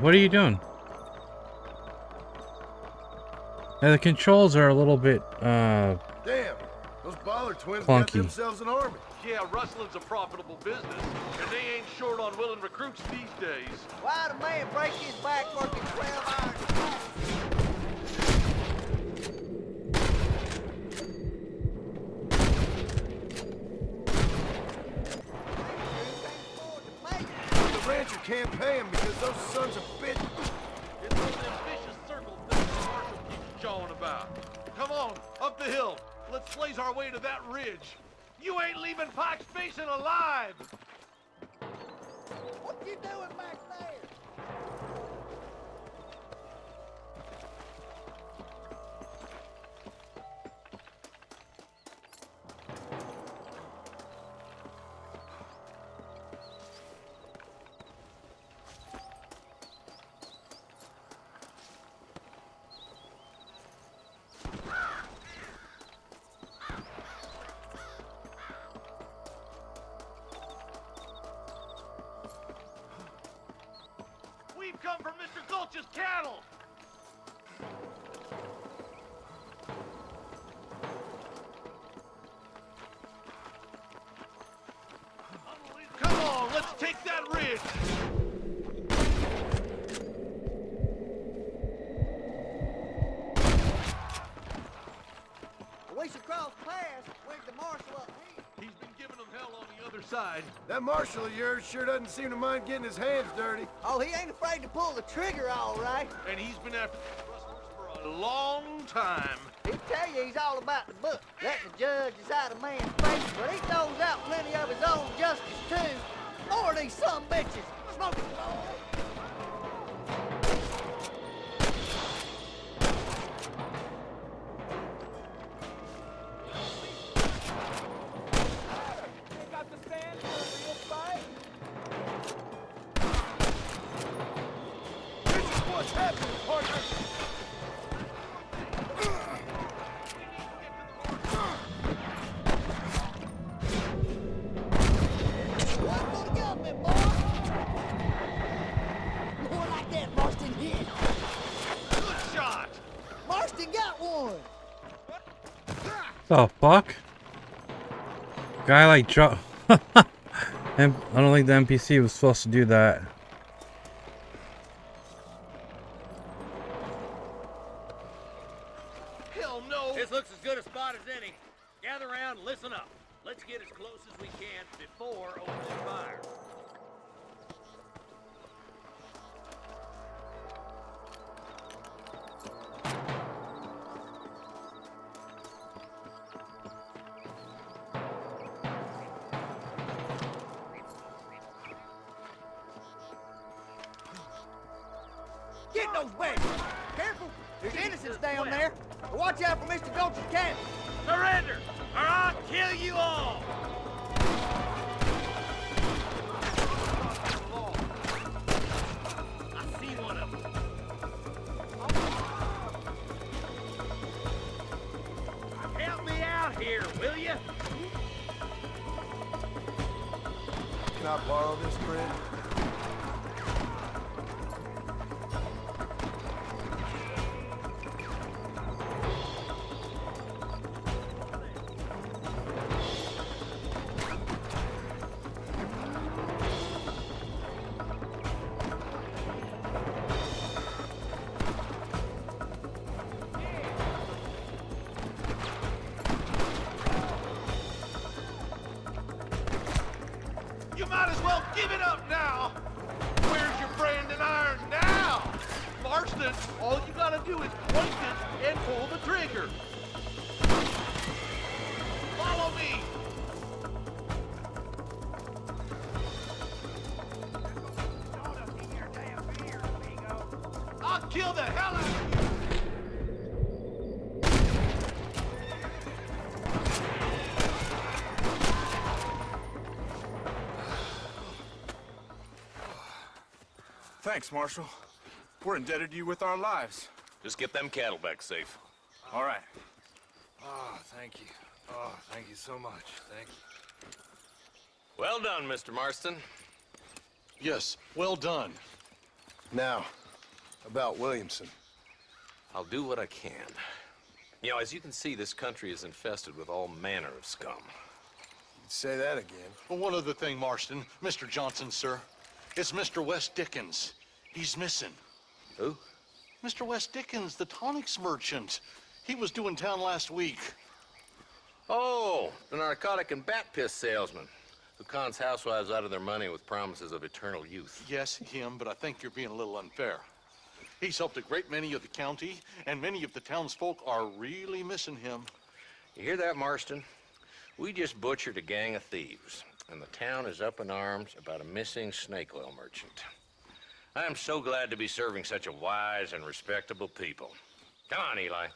What are you doing? Yeah, the controls are a little bit Damn, those Baller twins got clunky. themselves an army. Yeah, rustling's a profitable business, and they ain't short on willing recruits these days. Why'd a man break his back working 12 hours a day? The rancher can't pay him because those sons of bitches. It's those ambitious circles that the Marshal keeps jawing about. Come on, up the hill. Let's blaze our way to that ridge. You ain't leaving Pike's Basin alive! What you doing back there? We've come from Mr. Gulch's cattle! Come on, let's take that ridge! We should cross paths with the marshal up here. He's been giving them hell on the other side. That marshal of yours sure doesn't seem to mind getting his hands dirty. Oh, he ain't afraid to pull the trigger, all right. And he's been after rustlers a long time. He'll tell you he's all about the book, letting the judge decide a man's fate, but he throws out plenty of his own justice, too. More of these some bitches. Smoking. Got the stand for a real fight? This is what's happening, partner. One for the government, boy. More like that, Marston hit. Good shot. Marston got one. The fuck? Guy like drop. I don't think the NPC was supposed to do that. Hell no. This looks as good a spot as any. Gather around and listen up. Let's get as close as we can before opening fire. Get those bags. Careful. There's innocents down there. Watch out for Mr. Gulch's cabin. Surrender, or I'll kill you all! I see one of them. Help me out here, will you? Can I borrow this, friend? You might as well give it up now. Where's your brand and iron now? Marston, all you gotta do is point it and pull the trigger. Follow me. I'll kill the hell out of you. Thanks, Marshal. We're indebted to you with our lives. Just get them cattle back safe. All right. Oh, thank you. Oh, thank you so much. Thank you. Well done, Mr. Marston. Yes, well done. Now, about Williamson. I'll do what I can. You know, as you can see, this country is infested with all manner of scum. Say that again. Well, one other thing, Marston. Mr. Johnson, sir. It's Mr. Wes Dickens. He's missing. Who? Mr. Wes Dickens, the tonics merchant. He was due in town last week. Oh, the narcotic and bat piss salesman who cons housewives out of their money with promises of eternal youth. Yes, him, but I think you're being a little unfair. He's helped a great many of the county, and many of the townsfolk are really missing him. You hear that, Marston? We just butchered a gang of thieves, and the town is up in arms about a missing snake oil merchant. I am so glad to be serving such a wise and respectable people. Come on, Eli.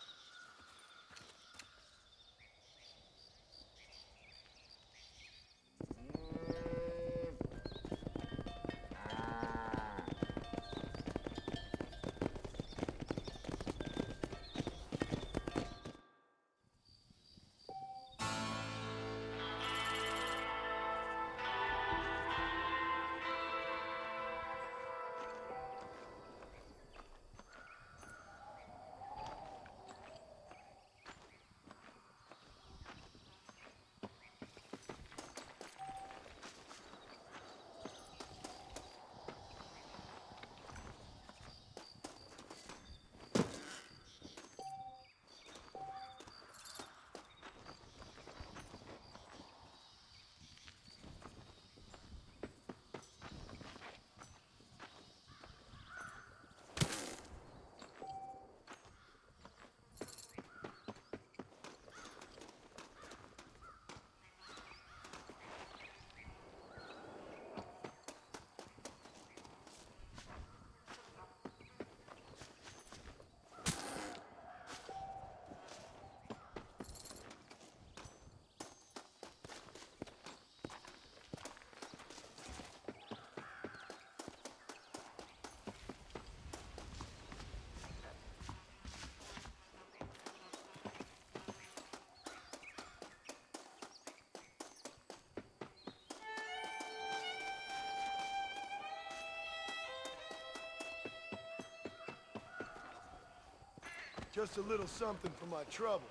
Just a little something for my troubles.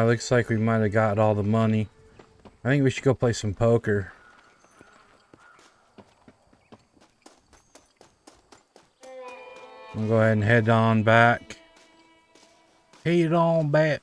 Looks like we might have got all the money. I think we should go play some poker. We'll go ahead and head on back. Head on back.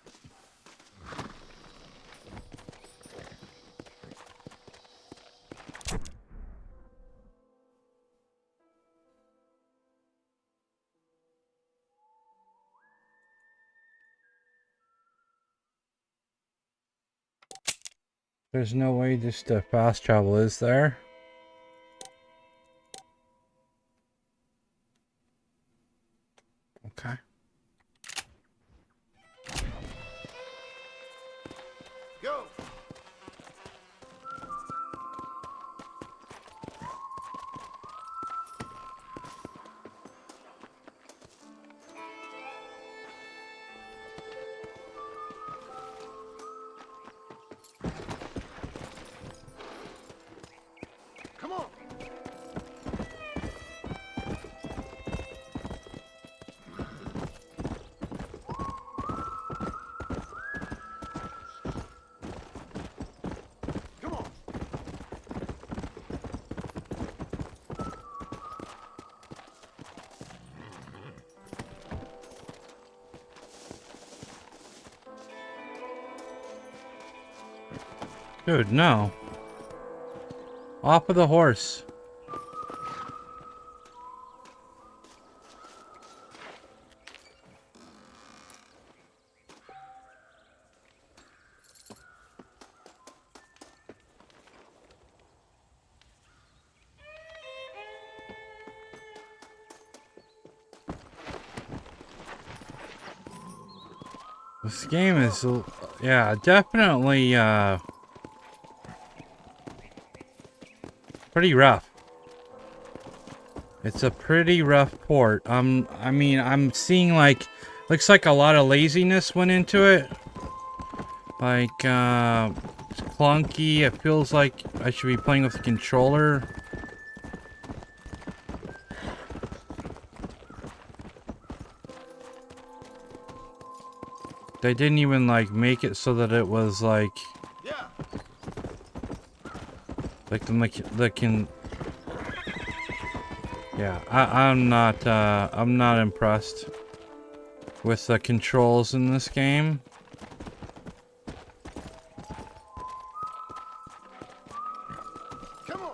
There's no way just to fast travel, is there? Okay. Go! Come on! Come on! Dude, no. Off of the horse. This game is, yeah, definitely, pretty rough. It's a pretty rough port. I mean, I'm seeing, like, looks like a lot of laziness went into it. Like, it's clunky. It feels like I should be playing with the controller. They didn't even, like, make it so that it was, like... Yeah. Like, yeah, I'm not impressed with the controls in this game. Come on!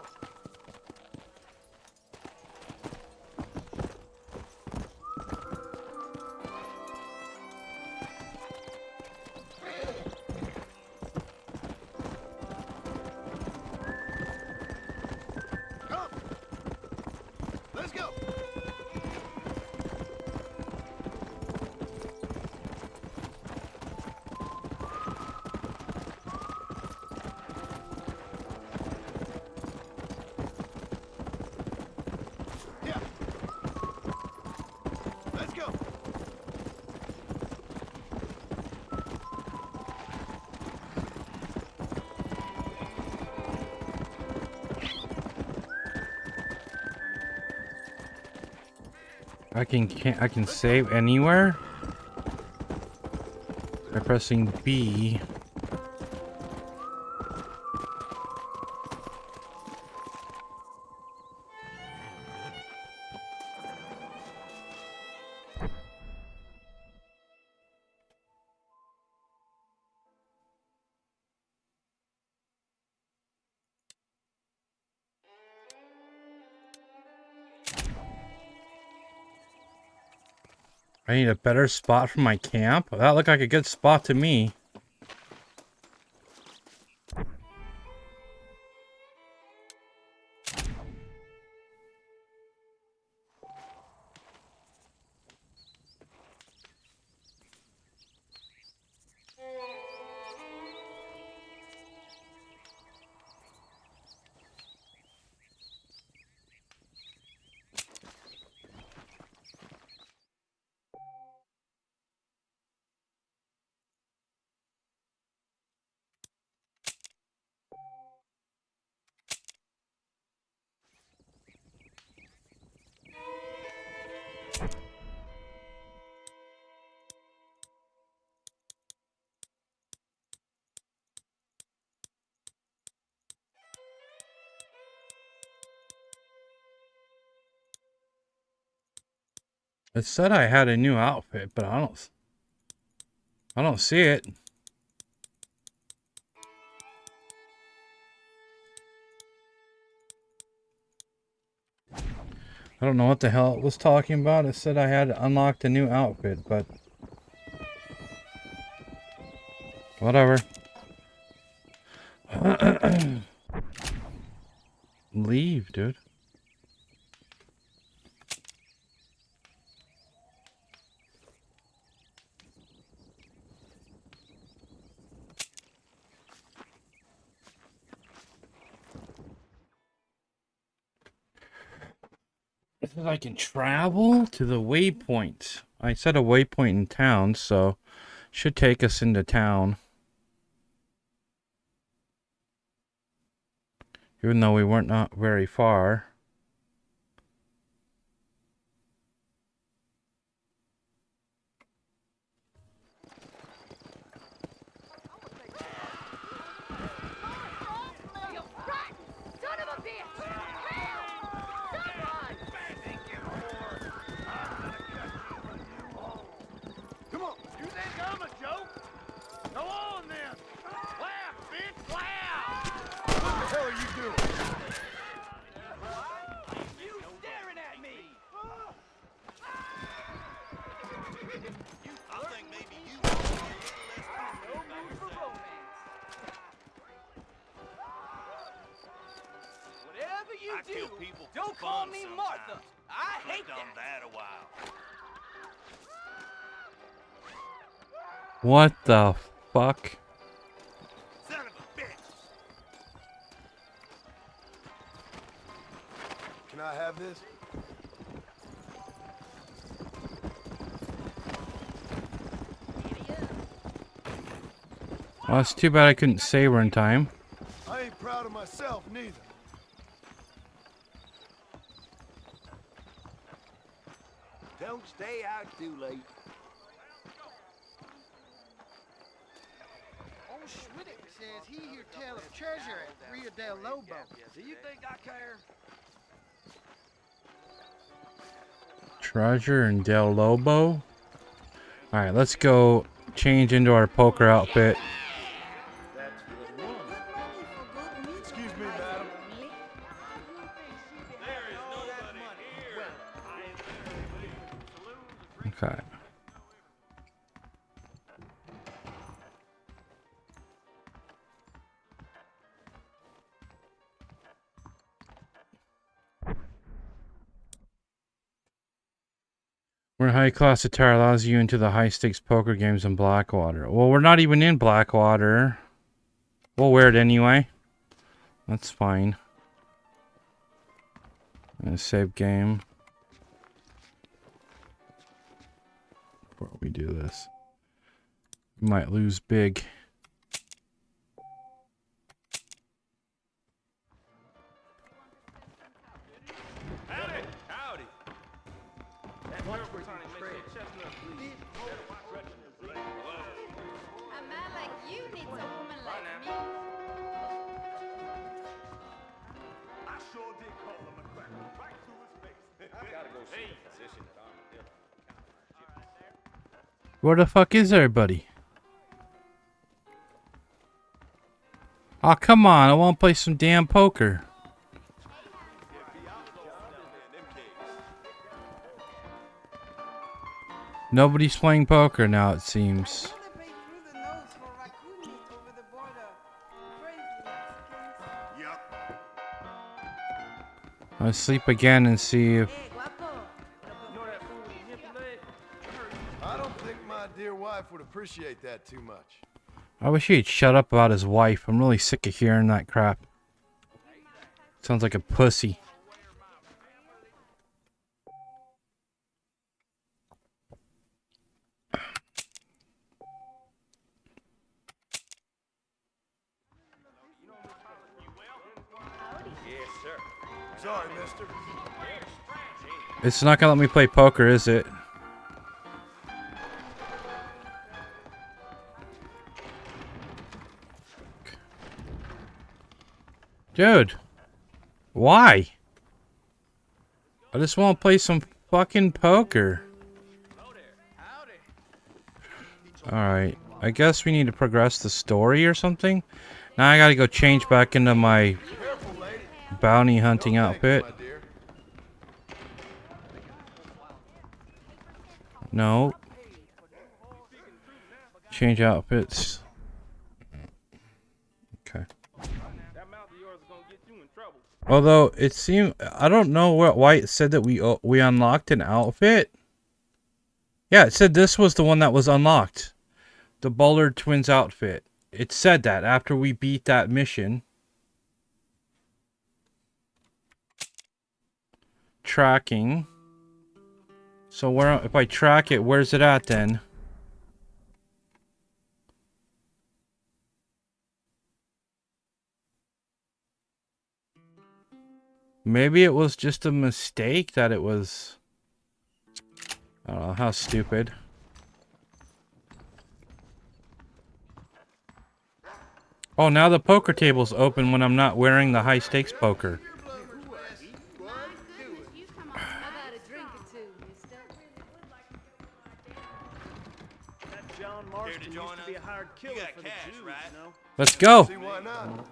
Come! Let's go! Yeah. Let's go! I can save anywhere by pressing B. I need a better spot for my camp. That looked like a good spot to me. It said I had a new outfit, but I don't see it. I don't know what the hell it was talking about. It said I had unlocked a new outfit, but whatever. Leave, dude. It says I can travel to the waypoint. I set a waypoint in town, so should take us into town. Even though we weren't not very far. You rotten son of a bitch! Help! Come on, you think I'm a joke? Go on then. Laugh, bitch, laugh! What the hell are you doing? You staring at me! I think maybe you want to be a little less no mood for romance. Whatever you I do, kill people for don't call fun me sometimes. Martha. I hate done that. that a while. What the fuck? Son of a bitch! Can I have this? Well, it's too bad I couldn't save her in time. I ain't proud of myself, neither. Don't stay out too late. Old Schwiddick says he hear tell of treasure at Rio del Lobo. Do you think I care? Treasure in Del Lobo. Alright, let's go change into our poker outfit. Excuse me, madam. Okay. Where high class attire allows you into the high stakes poker games in Blackwater. Well, we're not even in Blackwater. We'll wear it anyway. That's fine. And save game. Before we do this. We might lose big. Howdy! Howdy! That purple tonic makes that chestnut bleed. A man like you needs a woman like me. I sure did call him a cracker right to his face. I've got to go see the physician at Armadillo. Where the fuck is everybody? Oh, come on. I want to play some damn poker. Nobody's playing poker now, it seems. I'll sleep again and see if... I don't think my dear wife would appreciate that too much. I wish he'd shut up about his wife. I'm really sick of hearing that crap. Sounds like a pussy. Yes, sir. Sorry, mister. It's not gonna let me play poker, is it? Dude. Why? I just want to play some fucking poker. Alright. I guess we need to progress the story or something. Now I gotta go change back into my bounty hunting outfit. No. Change outfits. Okay. Although it seemed, I don't know why it said that we unlocked an outfit. Yeah, it said this was the one that was unlocked. The Bullard Twins outfit. It said that after we beat that mission. Tracking. So where, if I track it, where's it at then? Maybe it was just a mistake that it was... I don't know, how stupid. Oh, now the poker table's open when I'm not wearing the high stakes poker. That John Marston used to be a hired killer for the Jews, you know? Let's go. See why not?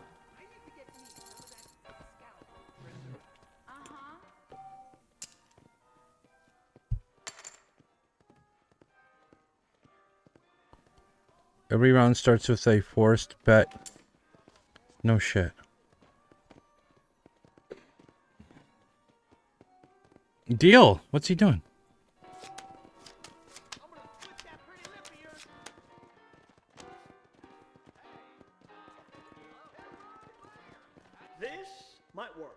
Every round starts with a forced bet. No shit. Deal. What's he doing? This might work.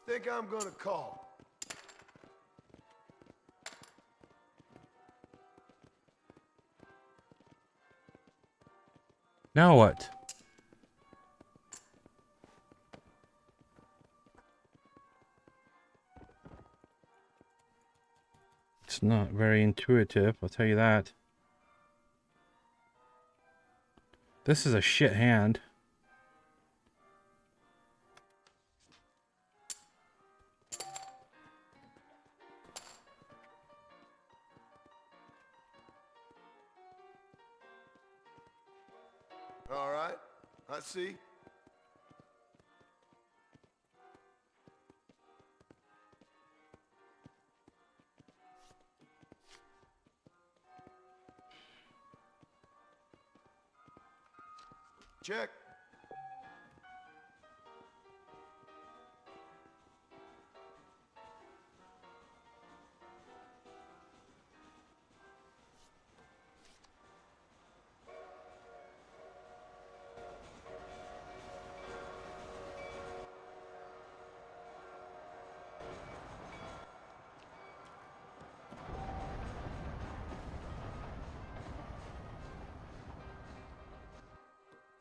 Think I'm gonna call. Now what? It's not very intuitive, I'll tell you that. This is a shit hand. All right, I see. Check.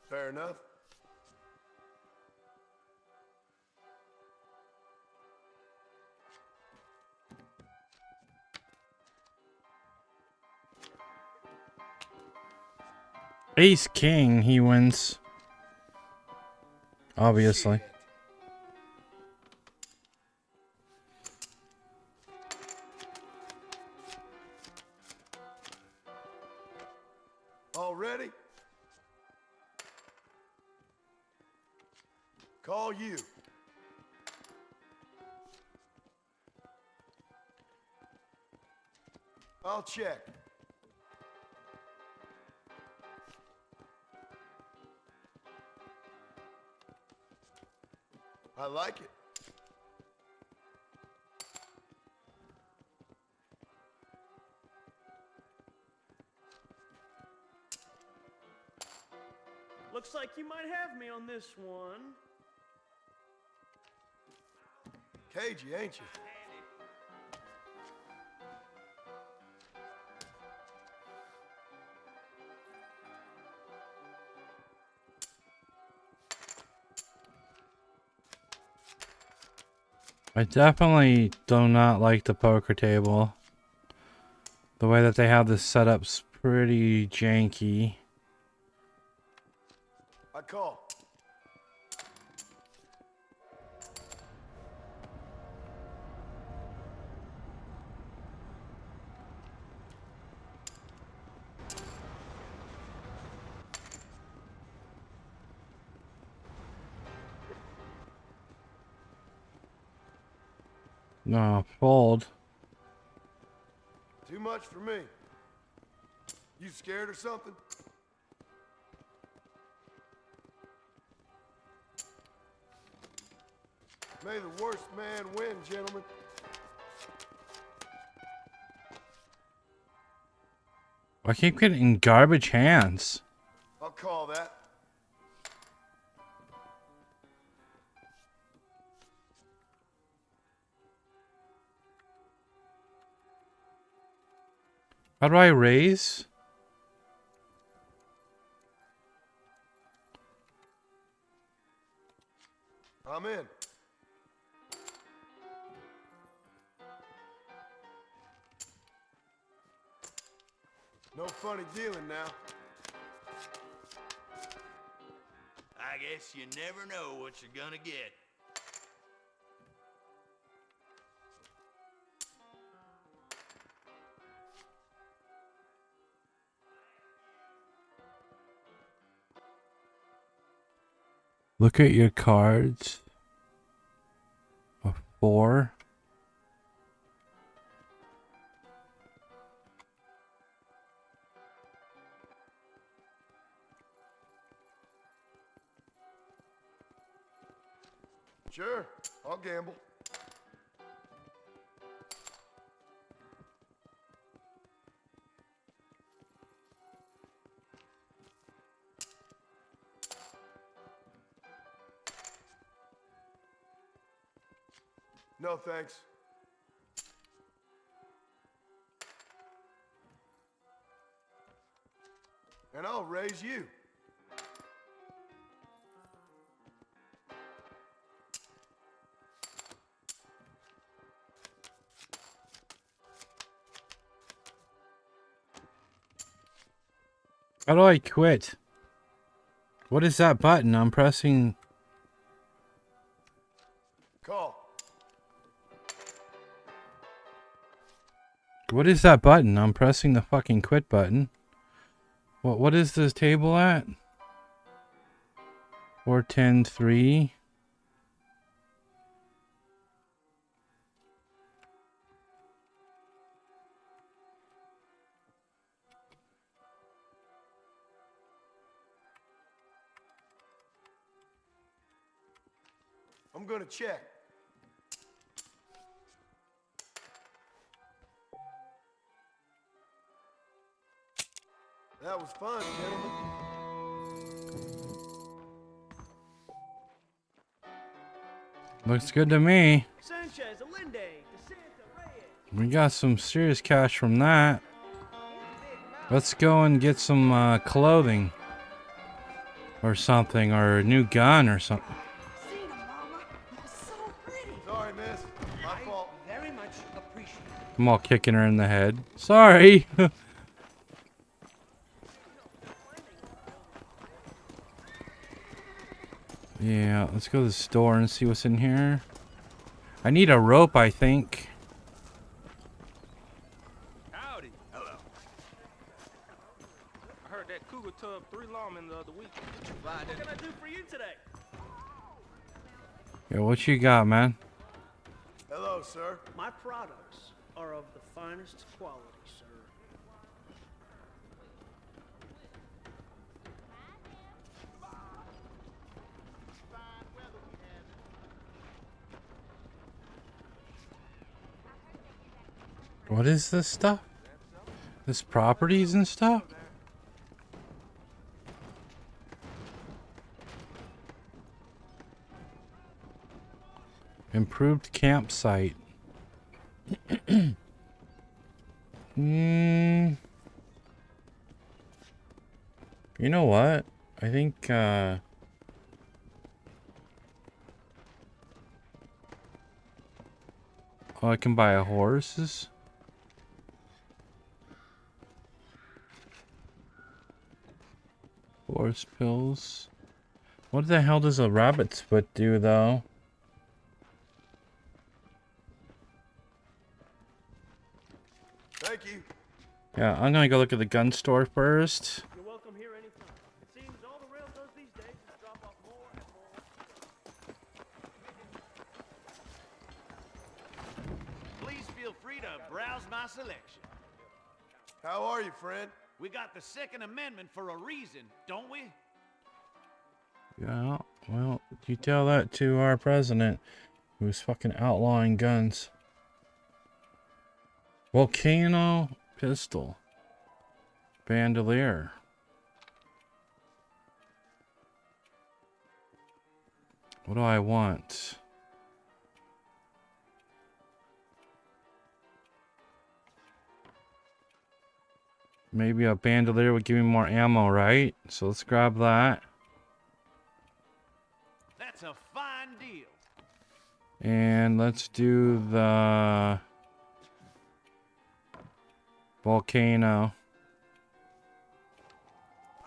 Fair enough. Ace King, he wins. Obviously. All ready? Call you. I'll check. I like it. Looks like you might have me on this one. Cagey, ain't you? I definitely do not like the poker table. The way that they have this set up's pretty janky. I call. No, fold. Too much for me. You scared or something? May the worst man win, gentlemen. I keep getting garbage hands. I'll call that. How do I raise? I'm in. No funny dealing now. I guess you never know what you're gonna get. Look at your cards. A 4. Sure, I'll gamble. No, thanks. And I'll raise you. How do I quit? What is that button? I'm pressing. Call. What is that button? I'm pressing the fucking quit button. What is this table at? 410-3. I'm gonna check. That was fun, gentlemen. Looks good to me. Sanchez, Allende, DeSanta, Reyes. We got some serious cash from that. Let's go and get some clothing. Or something. Or a new gun or something. Sorry, miss. My fault. Very much appreciate it. I'm all kicking her in the head. Sorry. Yeah, let's go to the store and see what's in here. I need a rope, I think. Howdy. Hello. I heard that cougar tubbed 3 lawmen the other week. What can I do for you today? Yeah, what you got, man? Hello, sir. My products are of the finest quality, sir. What is this stuff? This properties and stuff? Improved campsite. You know what? I think oh, I can buy horses. Horse pills. What the hell does a rabbit's foot do, though? Thank you. Yeah, I'm gonna go look at the gun store first. You're welcome here anytime. It seems all the rail does these days is drop off more and more. my selection. How are you, friend? We got the Second Amendment for a reason, don't we? Yeah, well, you tell that to our president, who's fucking outlawing guns. Volcano pistol. Bandolier. What do I want? Maybe a bandolier would give me more ammo, right? So let's grab that. That's a fine deal. And let's do the volcano.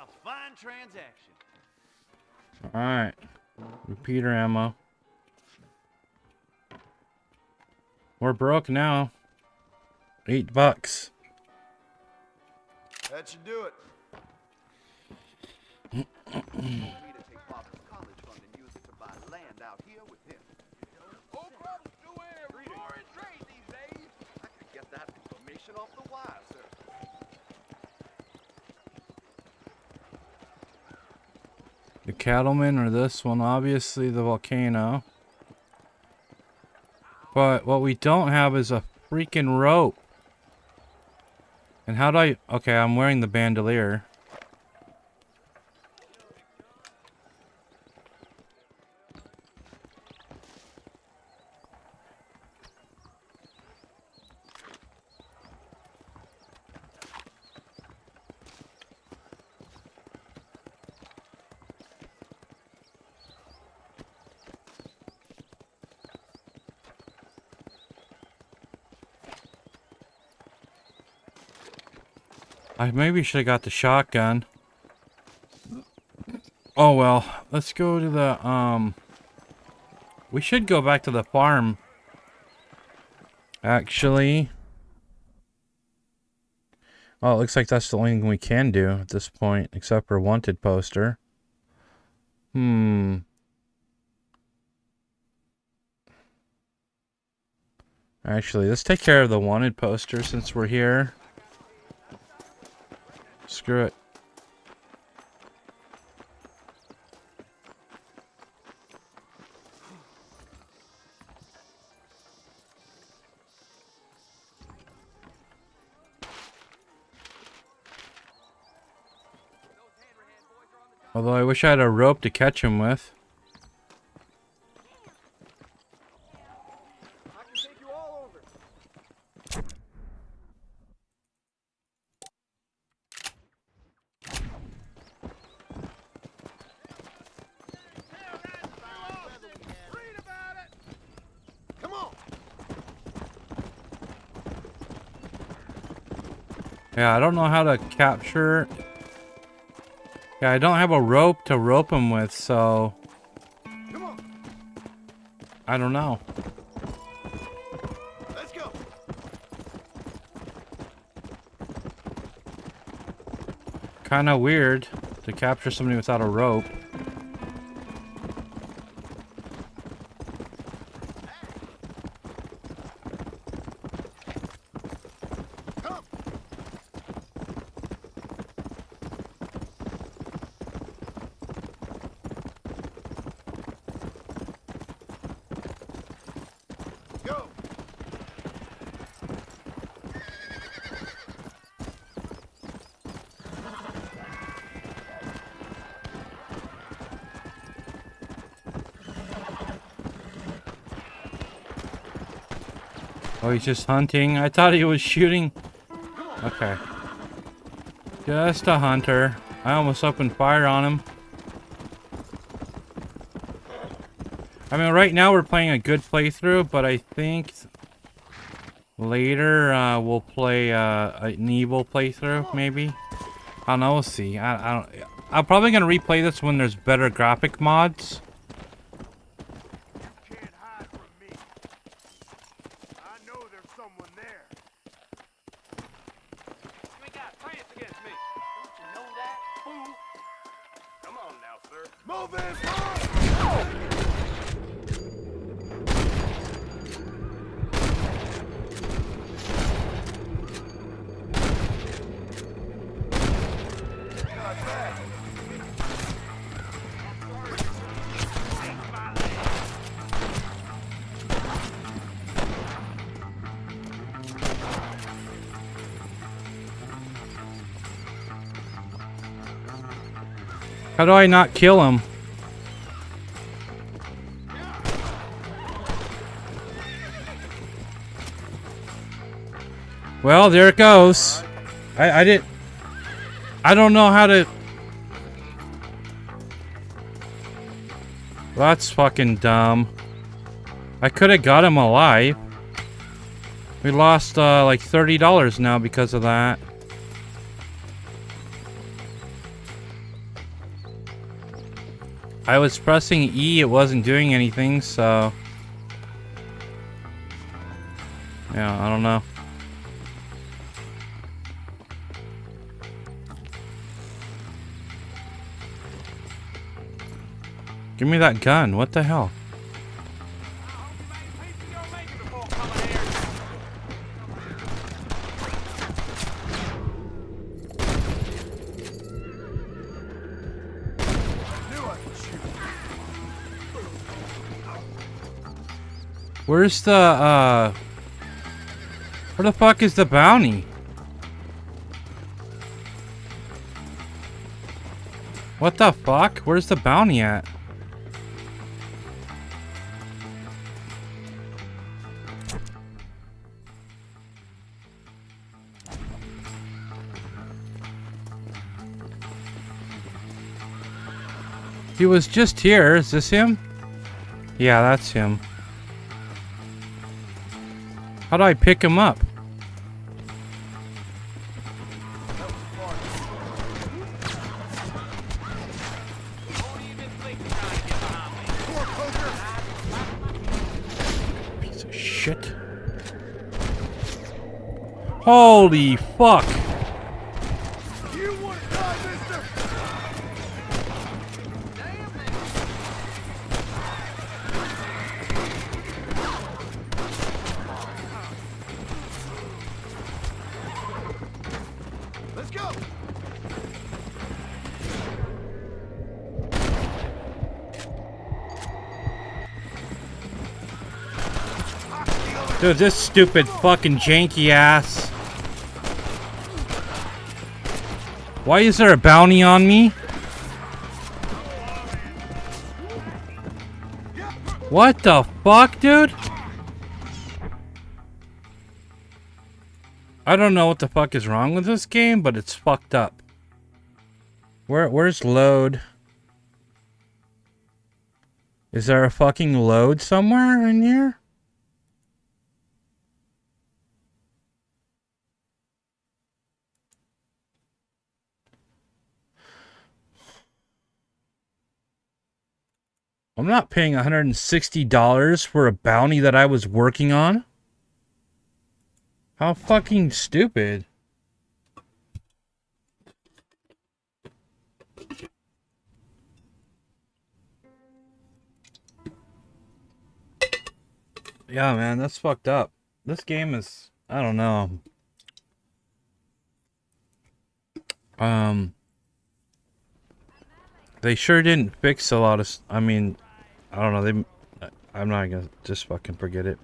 A fine transaction. Alright. Repeater ammo. We're broke now. $8. That should do it. Me to take Father's college fund and use it to buy land out here with him. Old brothers do foreign trade these days. I could get that information off the wire, sir. The cattleman or this one, obviously the volcano. But what we don't have is a freaking rope. And how do I... Okay, I'm wearing the bandolier. I maybe should have got the shotgun. Oh well, let's go to the we should go back to the farm. Actually. Oh, it looks like that's the only thing we can do at this point, except for wanted poster. Actually, let's take care of the wanted poster since we're here. Screw it. Although I wish I had a rope to catch him with. I can take you all over. Come on. Yeah, I don't know how to capture. Yeah, I don't have a rope to rope him with, so Come on. I don't know. Let's go. Kind of weird to capture somebody without a rope. Go. Oh, he's just hunting. I thought he was shooting. Okay. Just a hunter. I almost opened fire on him. I mean, right now we're playing a good playthrough, but I think later we'll play an evil playthrough, maybe. I don't know. We'll see. I'm probably gonna replay this when there's better graphic mods. You can't hide from me. I know there's someone there. You ain't got a chance against me. Don't you know that, fool? Come on now, sir. Move in, How do I not kill him? Well, there it goes. I don't know how to... That's fucking dumb. I could have got him alive. We lost like $30 now because of that. I was pressing E, it wasn't doing anything, so... Yeah, I don't know. Give me that gun. What the hell? Where's the, where the fuck is the bounty? What the fuck? Where's the bounty at? He was just here. Is this him? Yeah, that's him. How do I pick him up? Piece of shit. Holy fuck. Dude, this stupid fucking janky ass. Why is there a bounty on me? What the fuck, dude? I don't know what the fuck is wrong with this game, but it's fucked up. Where's load? Is there a fucking load somewhere in here? I'm not paying $160 for a bounty that I was working on. How fucking stupid. Yeah, man, that's fucked up. This game is, I don't know. They sure didn't fix a lot of, I mean, I don't know, I'm not gonna, just fucking forget it.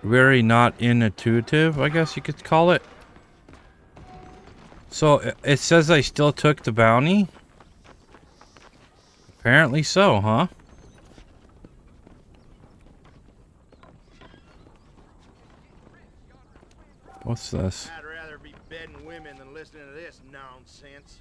Very not intuitive, I guess you could call it. So, it says I still took the bounty? Apparently so, huh? What's this? I'd rather be bedding women than listening to this nonsense.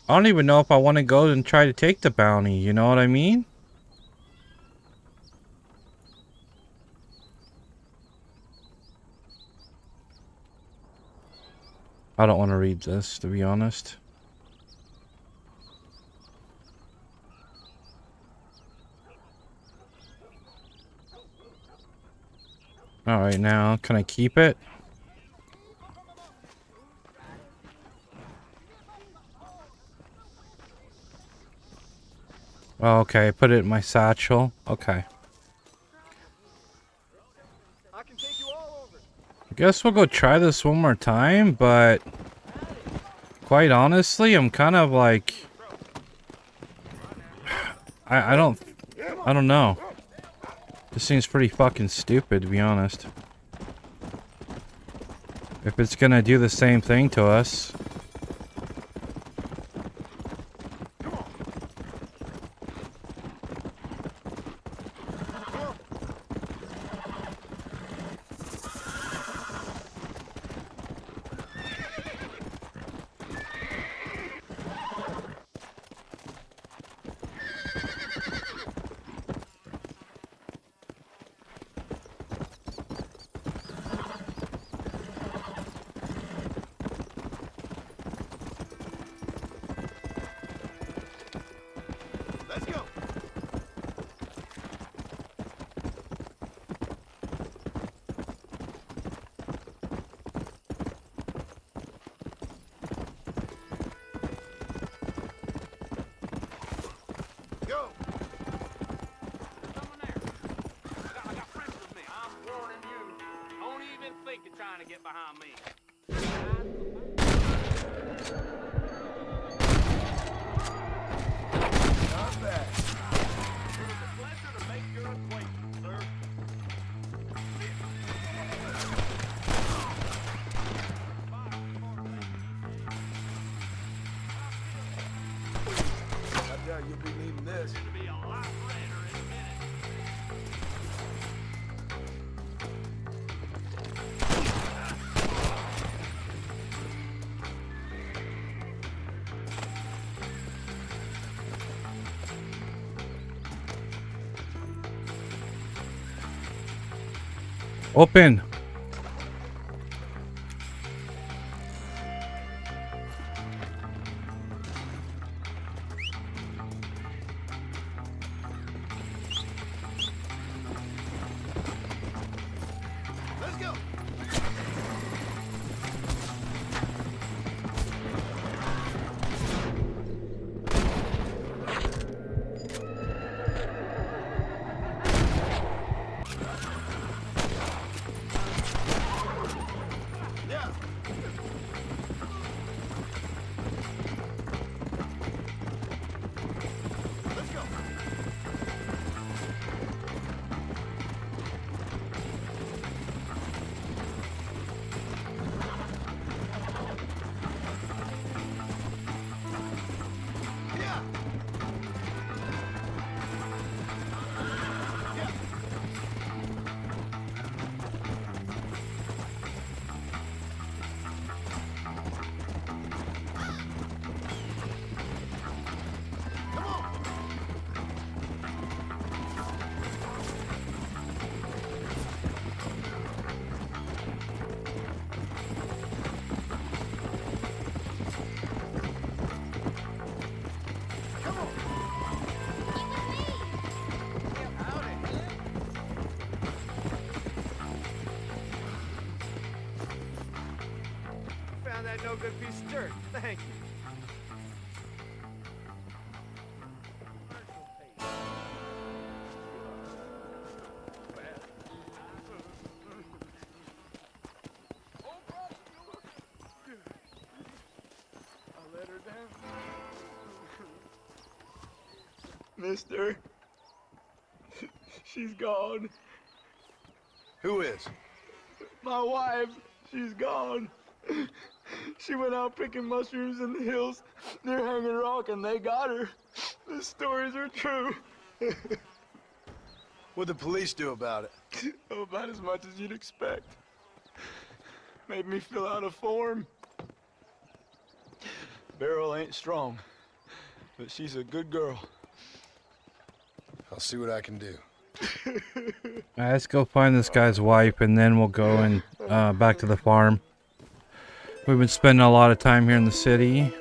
I don't even know if I want to go and try to take the bounty, you know what I mean? I don't want to read this, to be honest. Alright, now, can I keep it? Oh, okay, put it in my satchel. Okay. I can take you all Guess we'll go try this one more time, but quite honestly, I'm kind of like I don't know. This seems pretty fucking stupid, to be honest. If it's gonna do the same thing to us. Let's go. Go. Someone there. I got friends with me. I'm warning you. Don't even think of trying to get behind me. Not bad. It was a pleasure to make your acquaintance, sir. I doubt you'll be needing this. It'll be a lot redder in a minute. Open. Let's go. Yeah. Let's go. Yeah. Yeah. Come on. Come on. Found that no good piece of dirt. Thank you. I let her down. Mister. She's gone. Who is? My wife. She's gone. She went out picking mushrooms in the hills near Hanging Rock and they got her. The stories are true. What'd the police do about it? Oh, about as much as you'd expect. Made me fill out a form. Beryl ain't strong, but she's a good girl. I'll see what I can do. Alright, let's go find this guy's wife, and then we'll go and back to the farm. We've been spending a lot of time here in the city.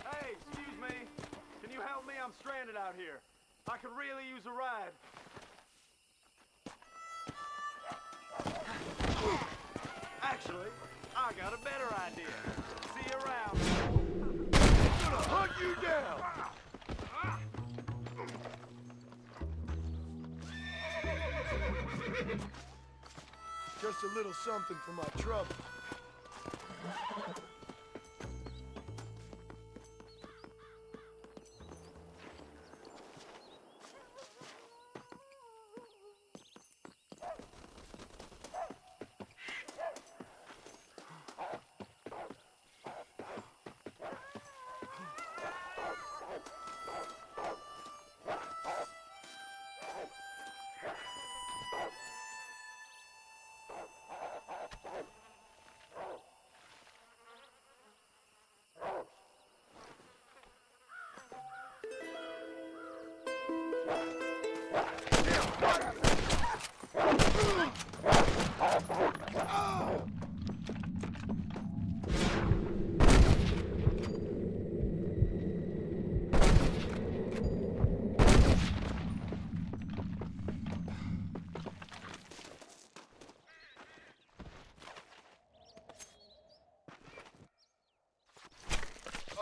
Hey, excuse me. Can you help me? I'm stranded out here. I could really use a ride. Actually, I got a better idea. See you around. I'm gonna hunt you down. Just a little something for my trouble.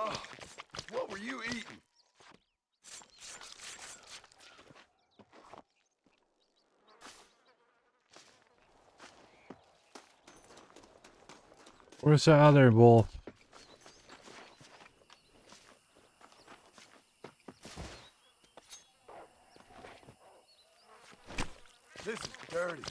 Oh, what were you eating? Where's the other wolf? This is dirty.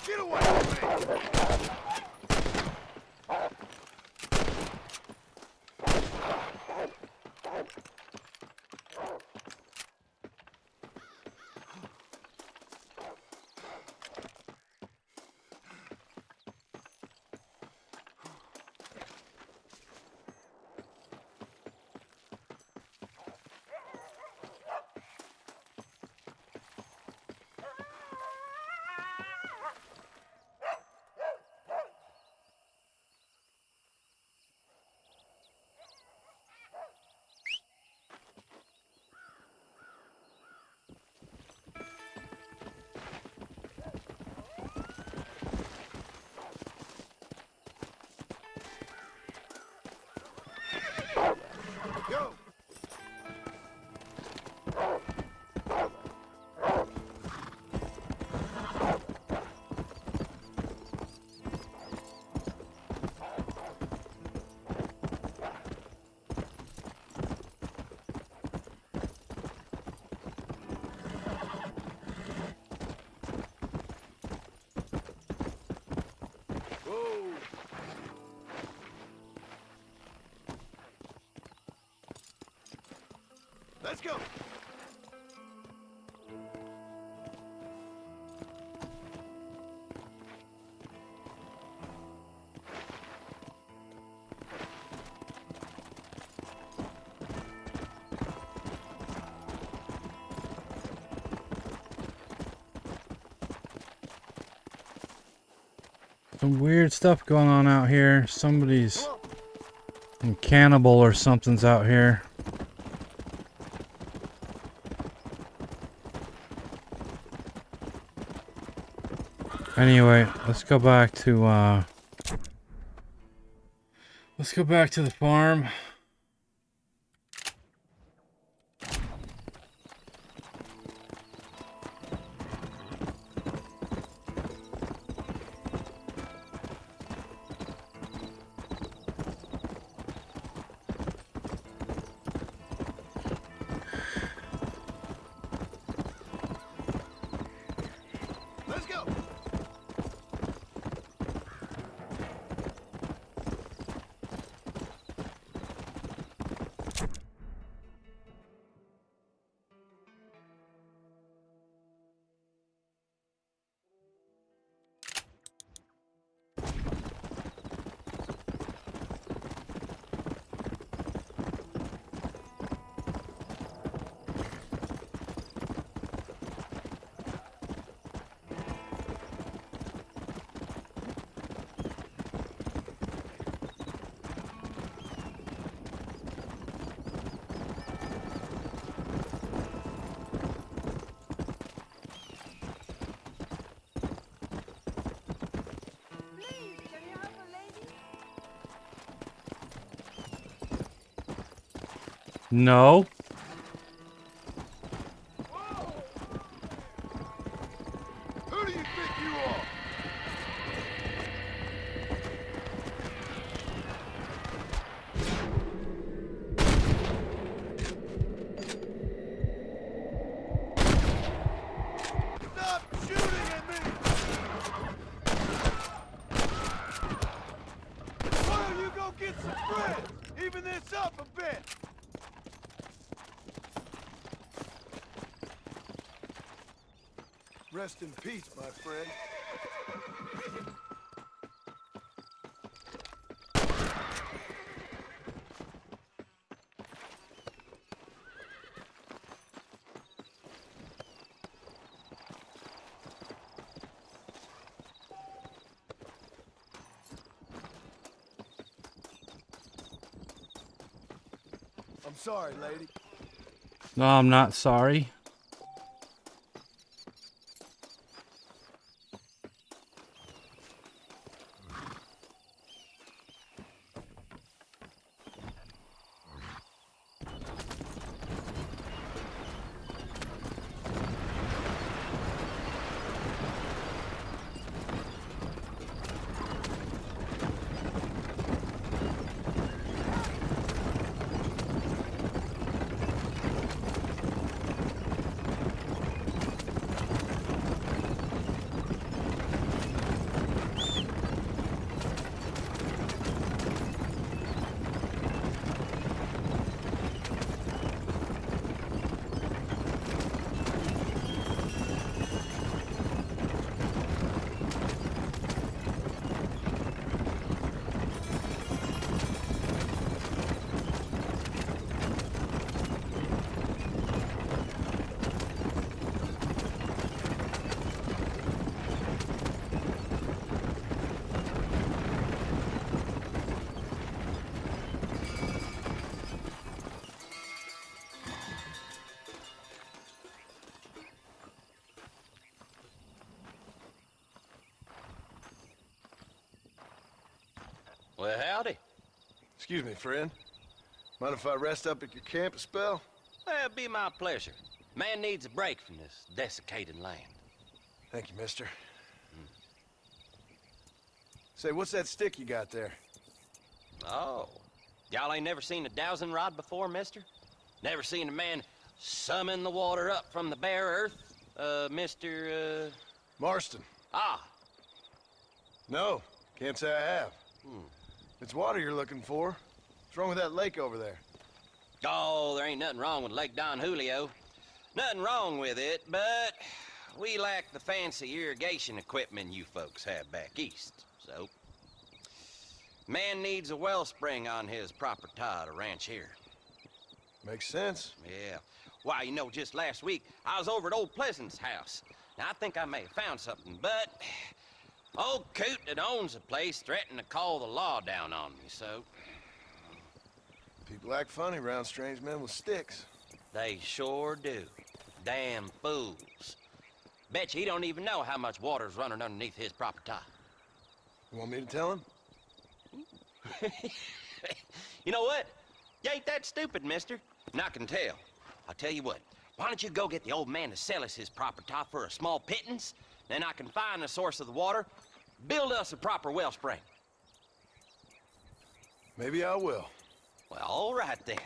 Get away from me! Go! Whoa! Let's go! Some weird stuff going on out here. Somebody's a cannibal or something's out here. Anyway, let's go back to the farm. Let's go. Please, can you help a lady? No. Who do you think you are? Stop shooting at me! Why don't you go get some friends? Even this up a bit. Rest in peace, my friend. I'm sorry, lady. No, I'm not sorry. Well, howdy. Excuse me, friend. Mind if I rest up at your camp a spell? Well, it'd be my pleasure. Man needs a break from this desiccated land. Thank you, mister. Say, what's that stick you got there? Oh. Y'all ain't never seen a dowsing rod before, mister? Never seen a man summon the water up from the bare earth? Mr. Marston. Ah. No, can't say I have. It's water you're looking for. What's wrong with that lake over there? Oh, there ain't nothing wrong with Lake Don Julio. Nothing wrong with it, but we lack the fancy irrigation equipment you folks have back east, so... Man needs a wellspring on his property to ranch here. Makes sense. Yeah. Why, you know, just last week, I was over at old Pleasant's house. Now, I think I may have found something, but... Old coot that owns the place threatened to call the law down on me, so... People act funny around strange men with sticks. They sure do. Damn fools. Bet you he don't even know how much water's running underneath his property. You want me to tell him? You know what? You ain't that stupid, mister. And I can tell. I'll tell you what. Why don't you go get the old man to sell us his property for a small pittance? Then I can find the source of the water, build us a proper wellspring. Maybe I will. Well, all right then.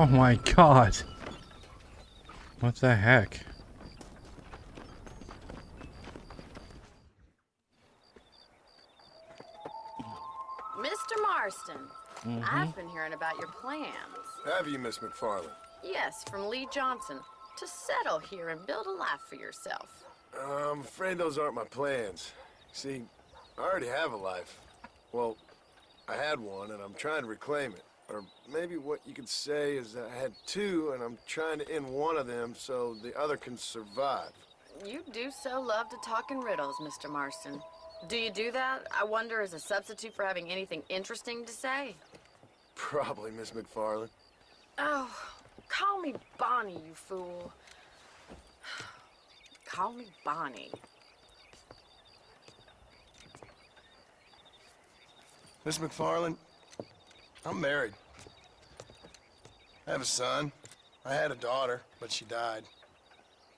Oh my god. What the heck? Mr. Marston, I've been hearing about your plans. Have you, Miss McFarland? Yes, from Lee Johnson, to settle here and build a life for yourself. I'm afraid those aren't my plans. See, I already have a life. Well, I had one, and I'm trying to reclaim it. Or maybe what you could say is that I had two, and I'm trying to end one of them so the other can survive. You do so love to talk in riddles, Mr. Marston. Do you do that, I wonder, as a substitute for having anything interesting to say? Probably, Miss McFarland. Oh, call me Bonnie, you fool. Call me Bonnie. Miss McFarland, I'm married. I have a son. I had a daughter, but she died.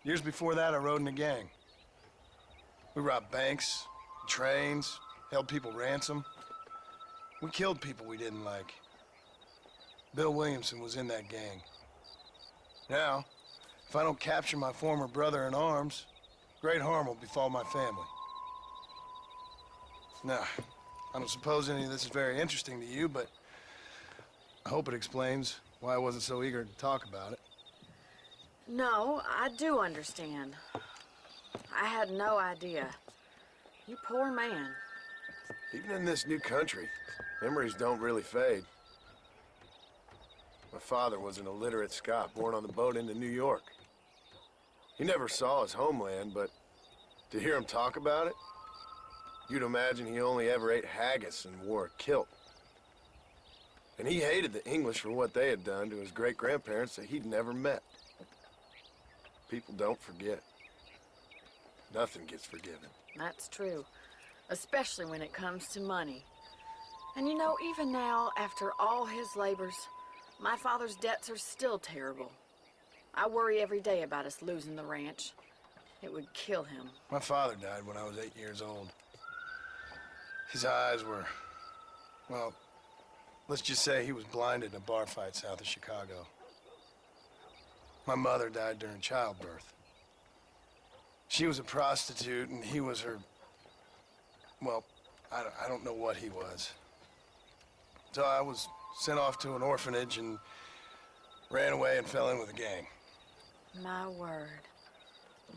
Years before that, I rode in a gang. We robbed banks, trains, held people ransom. We killed people we didn't like. Bill Williamson was in that gang. Now, if I don't capture my former brother in arms, great harm will befall my family. Now, I don't suppose any of this is very interesting to you, but I hope it explains why I wasn't so eager to talk about it. No, I do understand. I had no idea. You poor man. Even in this new country, memories don't really fade. My father was an illiterate Scot born on the boat into New York. He never saw his homeland, but to hear him talk about it, you'd imagine he only ever ate haggis and wore a kilt. And he hated the English for what they had done to his great-grandparents that he'd never met. People don't forget. Nothing gets forgiven. That's true. Especially when it comes to money. And you know, even now, after all his labors, My father's debts are still terrible. I worry every day about us losing the ranch. It would kill him. My father died when I was 8 years old. His eyes were, well, let's just say he was blinded in a bar fight south of Chicago. My mother died during childbirth. She was a prostitute and he was her, well, I don't know what he was. So I was sent off to an orphanage and ran away and fell in with a gang. My word.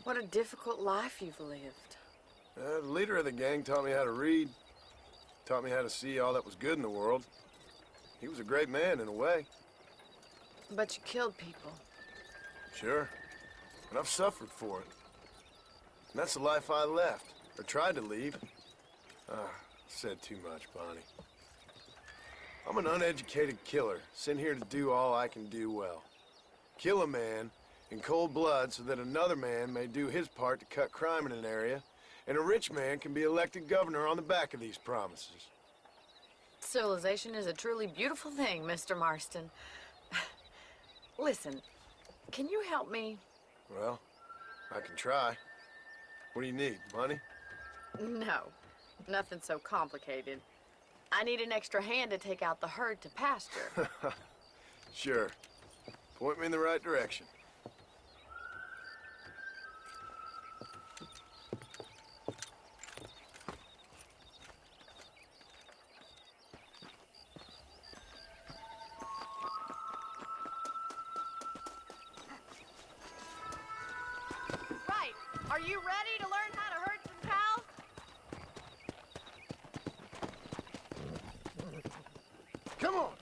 What a difficult life you've lived. The leader of the gang taught me how to read, taught me how to see all that was good in the world. He was a great man in a way. But you killed people. Sure. And I've suffered for it. And that's the life I left, or tried to leave. Said too much, Bonnie. I'm an uneducated killer, sent here to do all I can do well. Kill a man in cold blood so that another man may do his part to cut crime in an area, and a rich man can be elected governor on the back of these promises. Civilization is a truly beautiful thing, Mr. Marston. Listen, can you help me? Well, I can try. What do you need, money? No, nothing so complicated. I need an extra hand to take out the herd to pasture. Sure. Point me in the right direction. Right. Are you ready to learn how to herd some cows? Come on!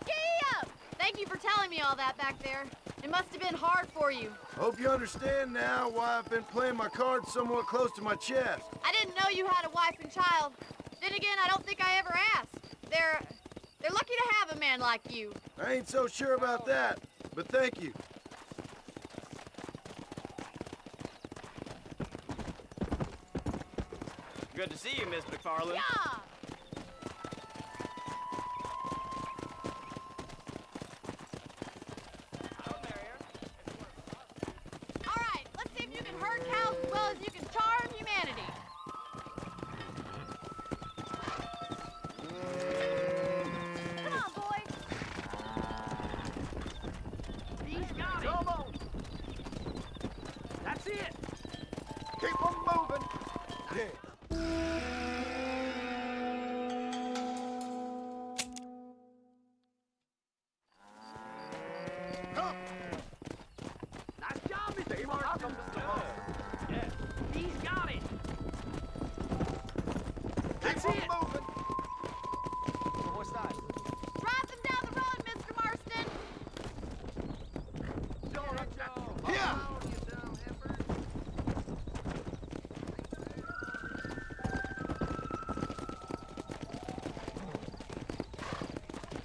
Giddy up! Thank you for telling me all that back there. It must have been hard for you. Hope you understand now why I've been playing my cards somewhat close to my chest. I didn't know you had a wife and child. Then again, I don't think I ever asked. They're lucky to have a man like you. I ain't so sure about that, but thank you. Good to see you, Miss McFarland. Yeah! All right, let's see if you can herd cows as well as you can charm humanity. Come on, boy. He's got it. Come on. That's it. Keep them moving. Come. Nice job, Mr. Markham. Yeah. He's got it. That's it. Moving. What's that? Drive them down the road, Mr. Marston. Yeah.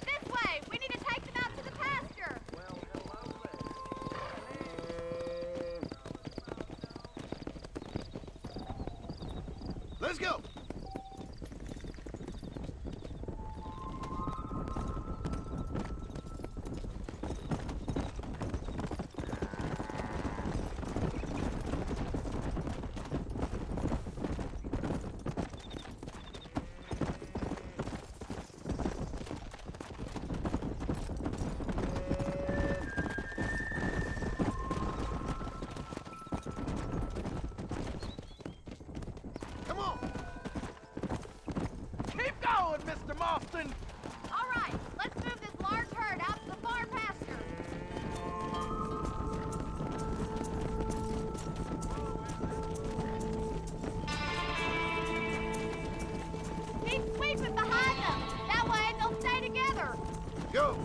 This way. We need to take them out to the pasture. Let's go! Come on! Keep going, Mr. Marston. All right, let's move this large herd out to the far pasture. Keep sweeping behind them. That way they'll stay together. Go!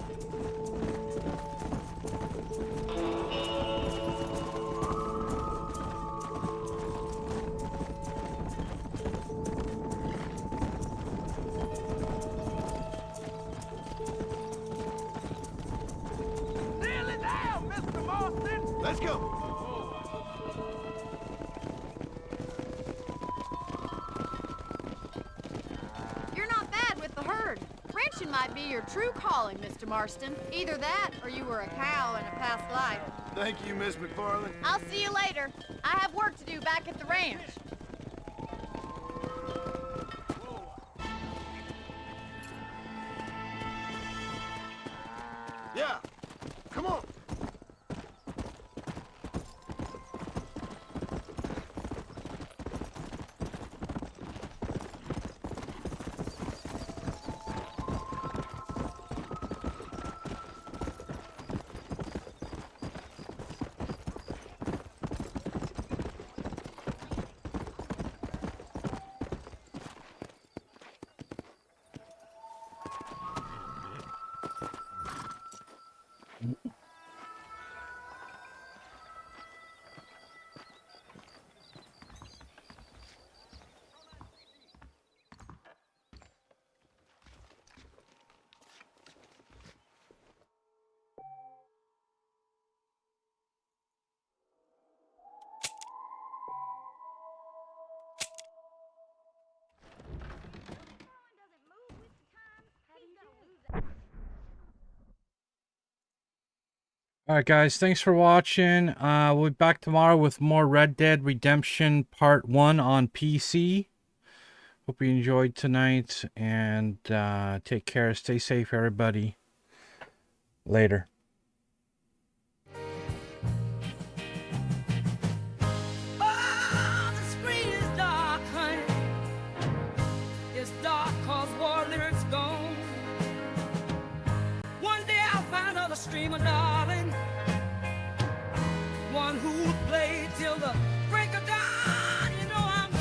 your true calling, Mr. Marston. Either that, or you were a cow in a past life. Thank you, Miss McFarland. I'll see you later. I have work to do back at the ranch. Yeah, come on. Alright guys, thanks for watching. We'll be back tomorrow with more Red Dead Redemption Part 1 on PC. Hope you enjoyed tonight, and take care. Stay safe, everybody. Later. Oh, the screen is dark, honey. It's dark 'cause war lyrics gone. One day I'll find another streamer, darling. One who'll play till the break of dawn. You know I'm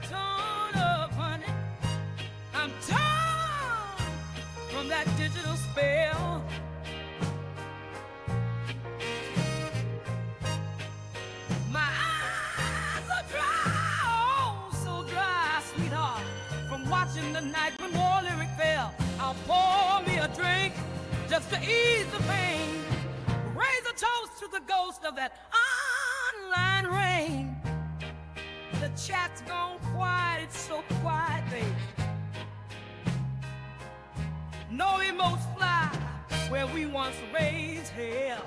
torn up, honey. I'm torn from that digital spell. My eyes are dry, oh, so dry, sweetheart. From watching the night when war lyric fell, I'll pour me a drink just to ease the pain. Raise a toast to the ghost of that online rain. The chat's gone quiet, it's so quiet, baby. No emotes fly where we once raised hell.